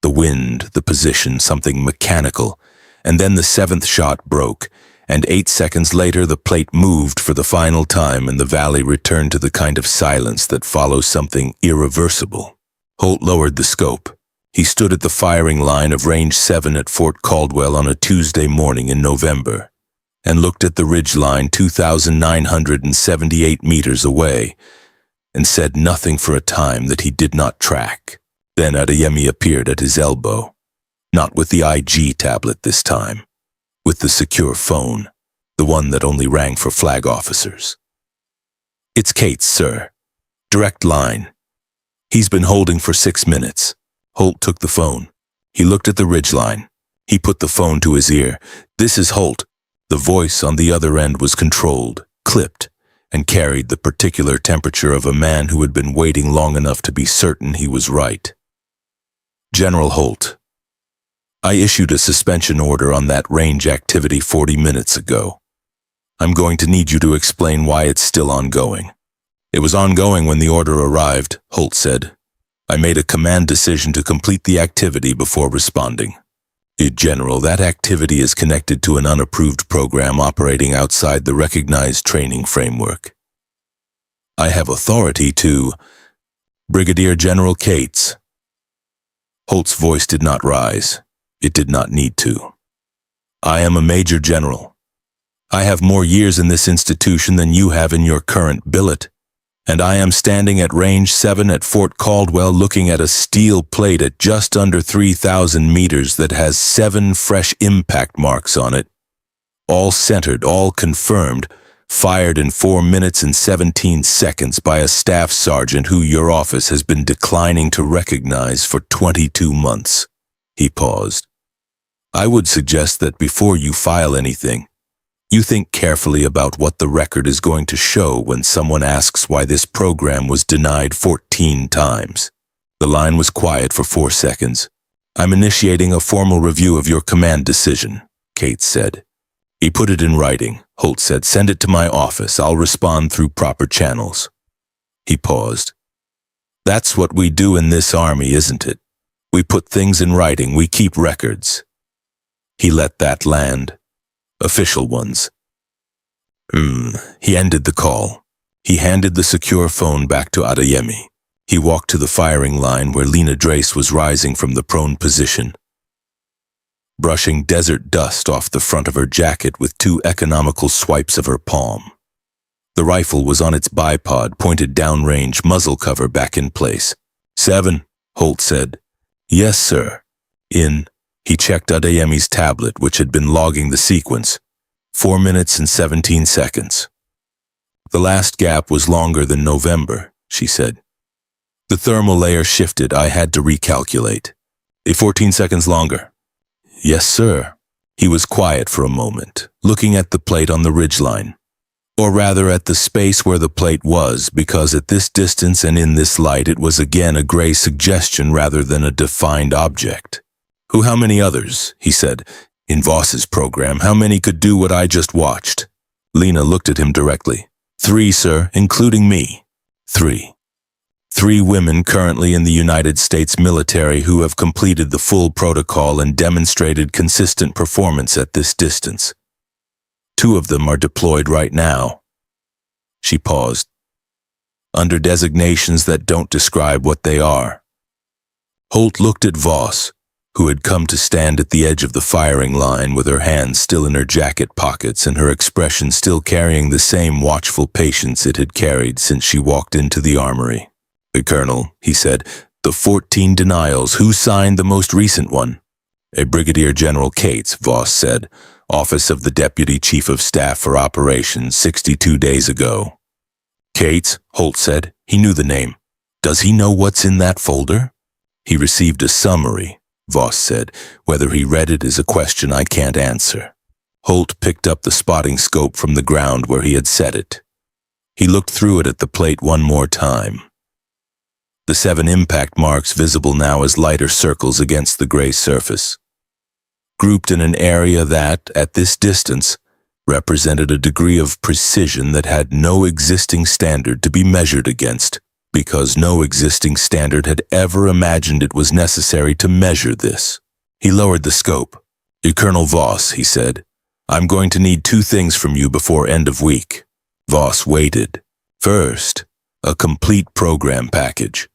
The wind, the position, something mechanical, and then the seventh shot broke, and 8 seconds later the plate moved for the final time and the valley returned to the kind of silence that follows something irreversible. Holt lowered the scope. He stood at the firing line of Range 7 at Fort Caldwell on a Tuesday morning in November, and looked at the ridge line 2,978 meters away, and said nothing for a time that he did not track. Then Adeyemi appeared at his elbow, not with the IG tablet this time, with the secure phone, the one that only rang for flag officers. "It's Cates, sir. Direct line. He's been holding for 6 minutes. Holt took the phone. He looked at the ridgeline. He put the phone to his ear. "This is Holt." The voice on the other end was controlled, clipped, and carried the particular temperature of a man who had been waiting long enough to be certain he was right. "General Holt, I issued a suspension order on that range activity 40 minutes ago. I'm going to need you to explain why it's still ongoing." "It was ongoing when the order arrived," Holt said. "I made a command decision to complete the activity before responding." "General, that activity is connected to an unapproved program operating outside the recognized training framework. I have authority to—" "Brigadier General Cates." Holt's voice did not rise. It did not need to. "I am a major general. I have more years in this institution than you have in your current billet, and I am standing at Range 7 at Fort Caldwell looking at a steel plate at just under 3,000 meters that has 7 fresh impact marks on it, all centered, all confirmed, fired in 4 minutes and 17 seconds by a staff sergeant who your office has been declining to recognize for 22 months. He paused. "I would suggest that before you file anything, you think carefully about what the record is going to show when someone asks why this program was denied 14 times. The line was quiet for 4 seconds. "I'm initiating a formal review of your command decision," Cates said. He put it in writing. Holt said, "Send it to my office. I'll respond through proper channels." He paused. "That's what we do in this army, isn't it? We put things in writing. We keep records." He let that land. Official ones. He ended the call. He handed the secure phone back to Adeyemi. He walked to the firing line where Lena Drace was rising from the prone position, brushing desert dust off the front of her jacket with 2 economical swipes of her palm. The rifle was on its bipod, pointed downrange, muzzle cover back in place. 7, Holt said. "Yes, sir." "In." He checked Adeyemi's tablet, which had been logging the sequence. 4 minutes and 17 seconds. "The last gap was longer than November," she said. The thermal layer shifted. I had to recalculate. 14 seconds longer. Yes, sir. He was quiet for a moment, looking at the plate on the ridgeline. Or rather at the space where the plate was, because at this distance and in this light it was again a gray suggestion rather than a defined object. How many others, he said, in Voss's program, how many could do what I just watched? Lena looked at him directly. 3, sir, including me. 3. 3 women currently in the United States military who have completed the full protocol and demonstrated consistent performance at this distance. 2 of them are deployed right now. She paused, under designations that don't describe what they are. Holt looked at Voss, who had come to stand at the edge of the firing line with her hands still in her jacket pockets and her expression still carrying the same watchful patience it had carried since she walked into the armory. The colonel, he said, the 14 denials, who signed the most recent one? A Brigadier General Cates, Voss said, Office of the Deputy Chief of Staff for Operations 62 days ago. Cates, Holt said. He knew the name. Does he know what's in that folder? He received a summary, Voss said. Whether he read it is a question I can't answer. Holt picked up the spotting scope from the ground where he had set it. He looked through it at the plate one more time. The 7 impact marks visible now as lighter circles against the gray surface, grouped in an area that, at this distance, represented a degree of precision that had no existing standard to be measured against, because no existing standard had ever imagined it was necessary to measure this. He lowered the scope. Colonel Voss, he said, I'm going to need 2 things from you before end of week. Voss waited. First, a complete program package.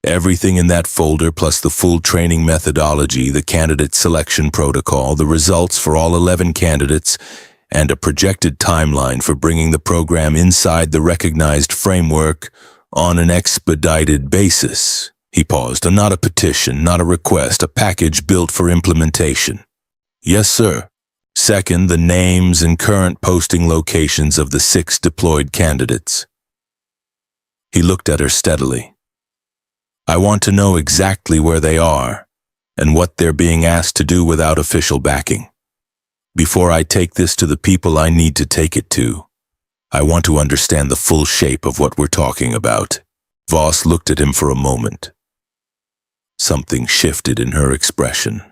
Everything in that folder plus the full training methodology, the candidate selection protocol, the results for all 11 candidates, and a projected timeline for bringing the program inside the recognized framework on an expedited basis. He paused. Not a petition, not a request, a package built for implementation. Yes, sir. Second, the names and current posting locations of the 6 deployed candidates. He looked at her steadily. I want to know exactly where they are and what they're being asked to do without official backing. Before I take this to the people I need to take it to, I want to understand the full shape of what we're talking about. Voss looked at him for a moment. Something shifted in her expression.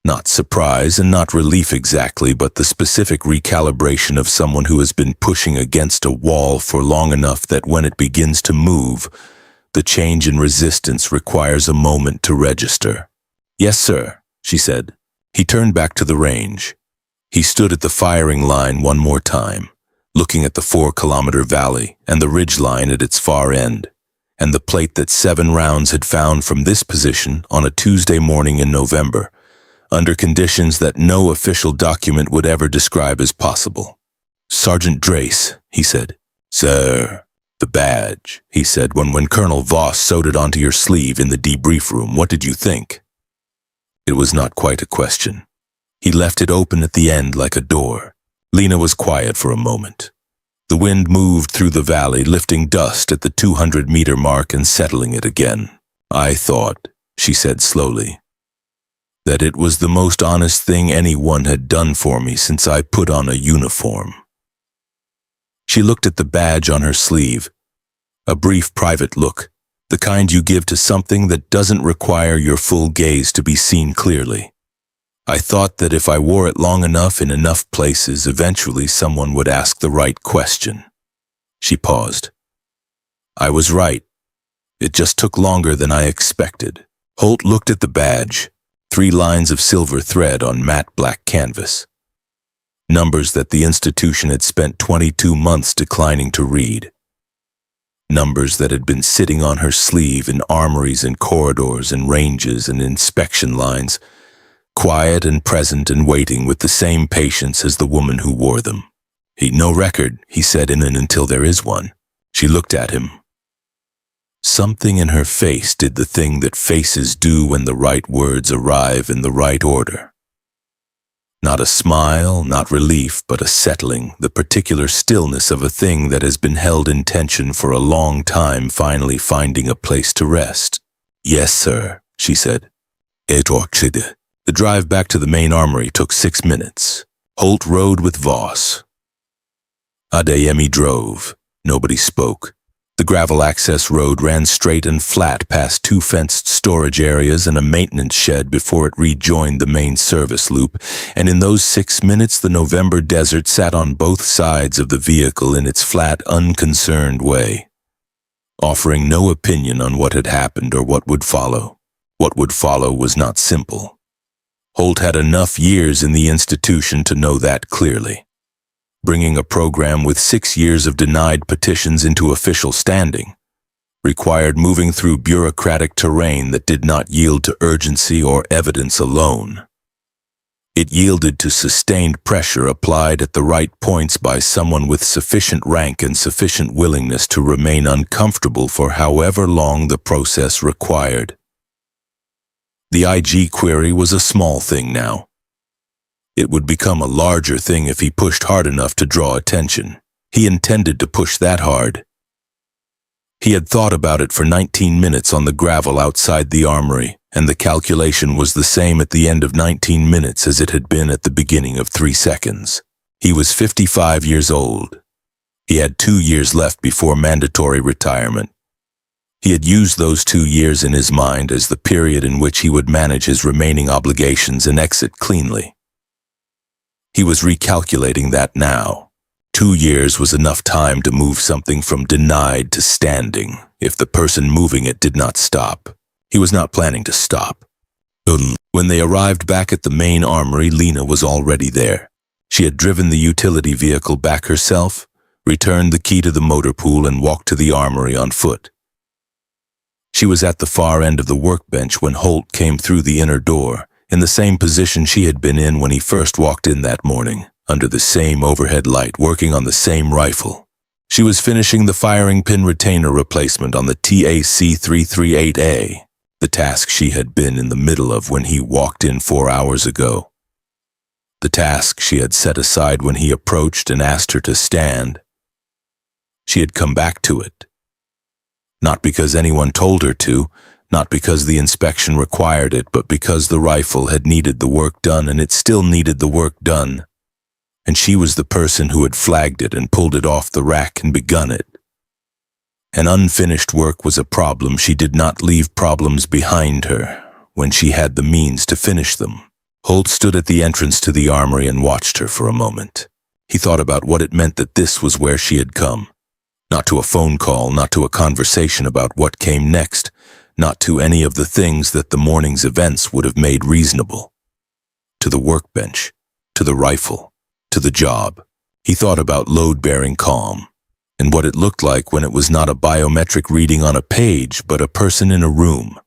Not surprise and not relief exactly, but the specific recalibration of someone who has been pushing against a wall for long enough that when it begins to move, the change in resistance requires a moment to register. Yes, sir, she said. He turned back to the range. He stood at the firing line one more time, looking at the 4-kilometer valley and the ridge line at its far end, and the plate that 7 rounds had found from this position on a Tuesday morning in November, under conditions that no official document would ever describe as possible. Sergeant Drace, he said. Sir. The badge, he said, when Colonel Voss sewed it onto your sleeve in the debrief room, what did you think? It was not quite a question. He left it open at the end like a door. Lena was quiet for a moment. The wind moved through the valley, lifting dust at the 200-meter mark and settling it again. I thought, she said slowly, that it was the most honest thing anyone had done for me since I put on a uniform. She looked at the badge on her sleeve, a brief private look, the kind you give to something that doesn't require your full gaze to be seen clearly. I thought that if I wore it long enough in enough places, eventually someone would ask the right question. She paused. I was right. It just took longer than I expected. Holt looked at the badge, 3 lines of silver thread on matte black canvas. Numbers that the institution had spent 22 months declining to read. Numbers that had been sitting on her sleeve in armories and corridors and ranges and inspection lines, quiet and present and waiting with the same patience as the woman who wore them. No record, he said in an until there is one. She looked at him. Something in her face did the thing that faces do when the right words arrive in the right order. Not a smile, not relief, but a settling, the particular stillness of a thing that has been held in tension for a long time finally finding a place to rest. "Yes, sir," she said. "The drive back to the main armory took 6 minutes. Holt rode with Voss. Adeyemi drove. Nobody spoke. The gravel access road ran straight and flat past 2 fenced storage areas and a maintenance shed before it rejoined the main service loop, and in those 6 minutes the November desert sat on both sides of the vehicle in its flat, unconcerned way, offering no opinion on what had happened or what would follow. What would follow was not simple. Holt had enough years in the institution to know that clearly. Bringing a program with 6 years of denied petitions into official standing required moving through bureaucratic terrain that did not yield to urgency or evidence alone. It yielded to sustained pressure applied at the right points by someone with sufficient rank and sufficient willingness to remain uncomfortable for however long the process required. The IG query was a small thing now. It would become a larger thing if he pushed hard enough to draw attention. He intended to push that hard. He had thought about it for 19 minutes on the gravel outside the armory, and the calculation was the same at the end of 19 minutes as it had been at the beginning of 3 seconds. He was 55 years old. He had 2 years left before mandatory retirement. He had used those 2 years in his mind as the period in which he would manage his remaining obligations and exit cleanly. He was recalculating that now. 2 years was enough time to move something from denied to standing, if the person moving it did not stop. He was not planning to stop. When they arrived back at the main armory, Lena was already there. She had driven the utility vehicle back herself, returned the key to the motor pool, and walked to the armory on foot. She was at the far end of the workbench when Holt came through the inner door, in the same position she had been in when he first walked in that morning, under the same overhead light, working on the same rifle. She was finishing the firing pin retainer replacement on the TAC-338A, the task she had been in the middle of when he walked in 4 hours ago. The task she had set aside when he approached and asked her to stand. She had come back to it. Not because anyone told her to, not because the inspection required it, but because the rifle had needed the work done, and it still needed the work done. And she was the person who had flagged it and pulled it off the rack and begun it. An unfinished work was a problem. She did not leave problems behind her when she had the means to finish them. Holt stood at the entrance to the armory and watched her for a moment. He thought about what it meant that this was where she had come. Not to a phone call, not to a conversation about what came next, not to any of the things that the morning's events would have made reasonable. To the workbench, to the rifle, to the job. He thought about load-bearing calm, and what it looked like when it was not a biometric reading on a page, but a person in a room,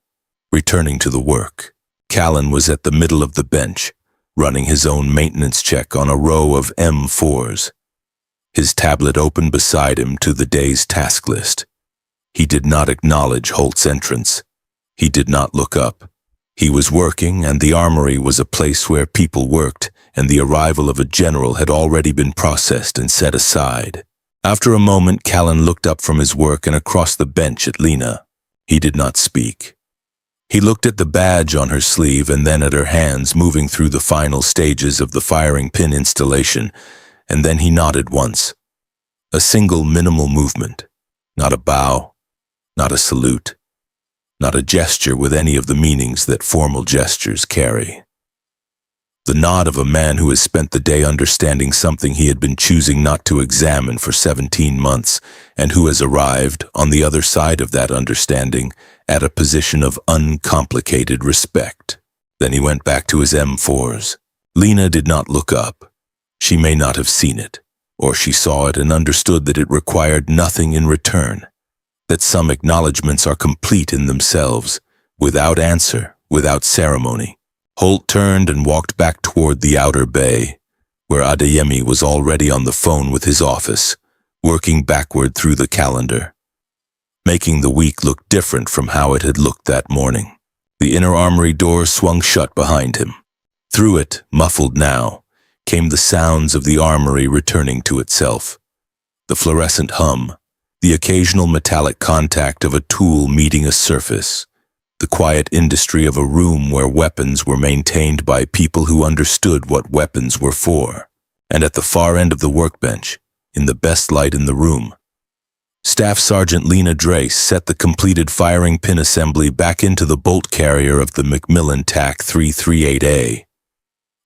returning to the work. Callan was at the middle of the bench, running his own maintenance check on a row of M4s. His tablet open beside him to the day's task list. He did not acknowledge Holt's entrance. He did not look up. He was working, and the armory was a place where people worked, and the arrival of a general had already been processed and set aside. After a moment, Callan looked up from his work and across the bench at Lena. He did not speak. He looked at the badge on her sleeve and then at her hands moving through the final stages of the firing pin installation, and then he nodded once. A single minimal movement. Not a bow. Not a salute, not a gesture with any of the meanings that formal gestures carry. The nod of a man who has spent the day understanding something he had been choosing not to examine for 17 months, and who has arrived, on the other side of that understanding, at a position of uncomplicated respect. Then he went back to his M4s. Lena did not look up. She may not have seen it, or she saw it and understood that it required nothing in return. That some acknowledgments are complete in themselves, without answer, without ceremony. Holt turned and walked back toward the outer bay, where Adeyemi was already on the phone with his office, working backward through the calendar, making the week look different from how it had looked that morning. The inner armory door swung shut behind him. Through it, muffled now, came the sounds of the armory returning to itself. The fluorescent hum, the occasional metallic contact of a tool meeting a surface, the quiet industry of a room where weapons were maintained by people who understood what weapons were for. And at the far end of the workbench, in the best light in the room, Staff Sergeant Lena Drace set the completed firing pin assembly back into the bolt carrier of the Macmillan TAC 338A,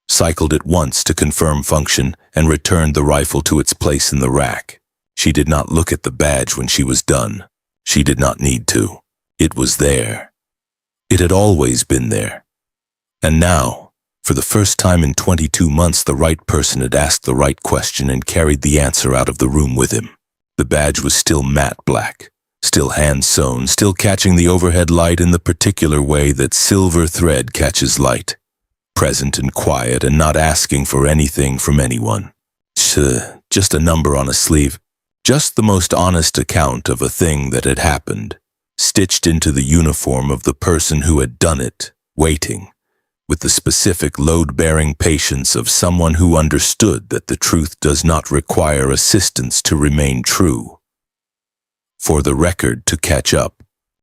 cycled it once to confirm function, and returned the rifle to its place in the rack. She did not look at the badge when she was done. She did not need to. It was there. It had always been there. And now, for the first time in 22 months, the right person had asked the right question and carried the answer out of the room with him. The badge was still matte black, still hand-sewn, still catching the overhead light in the particular way that silver thread catches light. Present and quiet and not asking for anything from anyone. Just a number on a sleeve. Just the most honest account of a thing that had happened, stitched into the uniform of the person who had done it, waiting, with the specific load-bearing patience of someone who understood that the truth does not require assistance to remain true. For the record to catch up,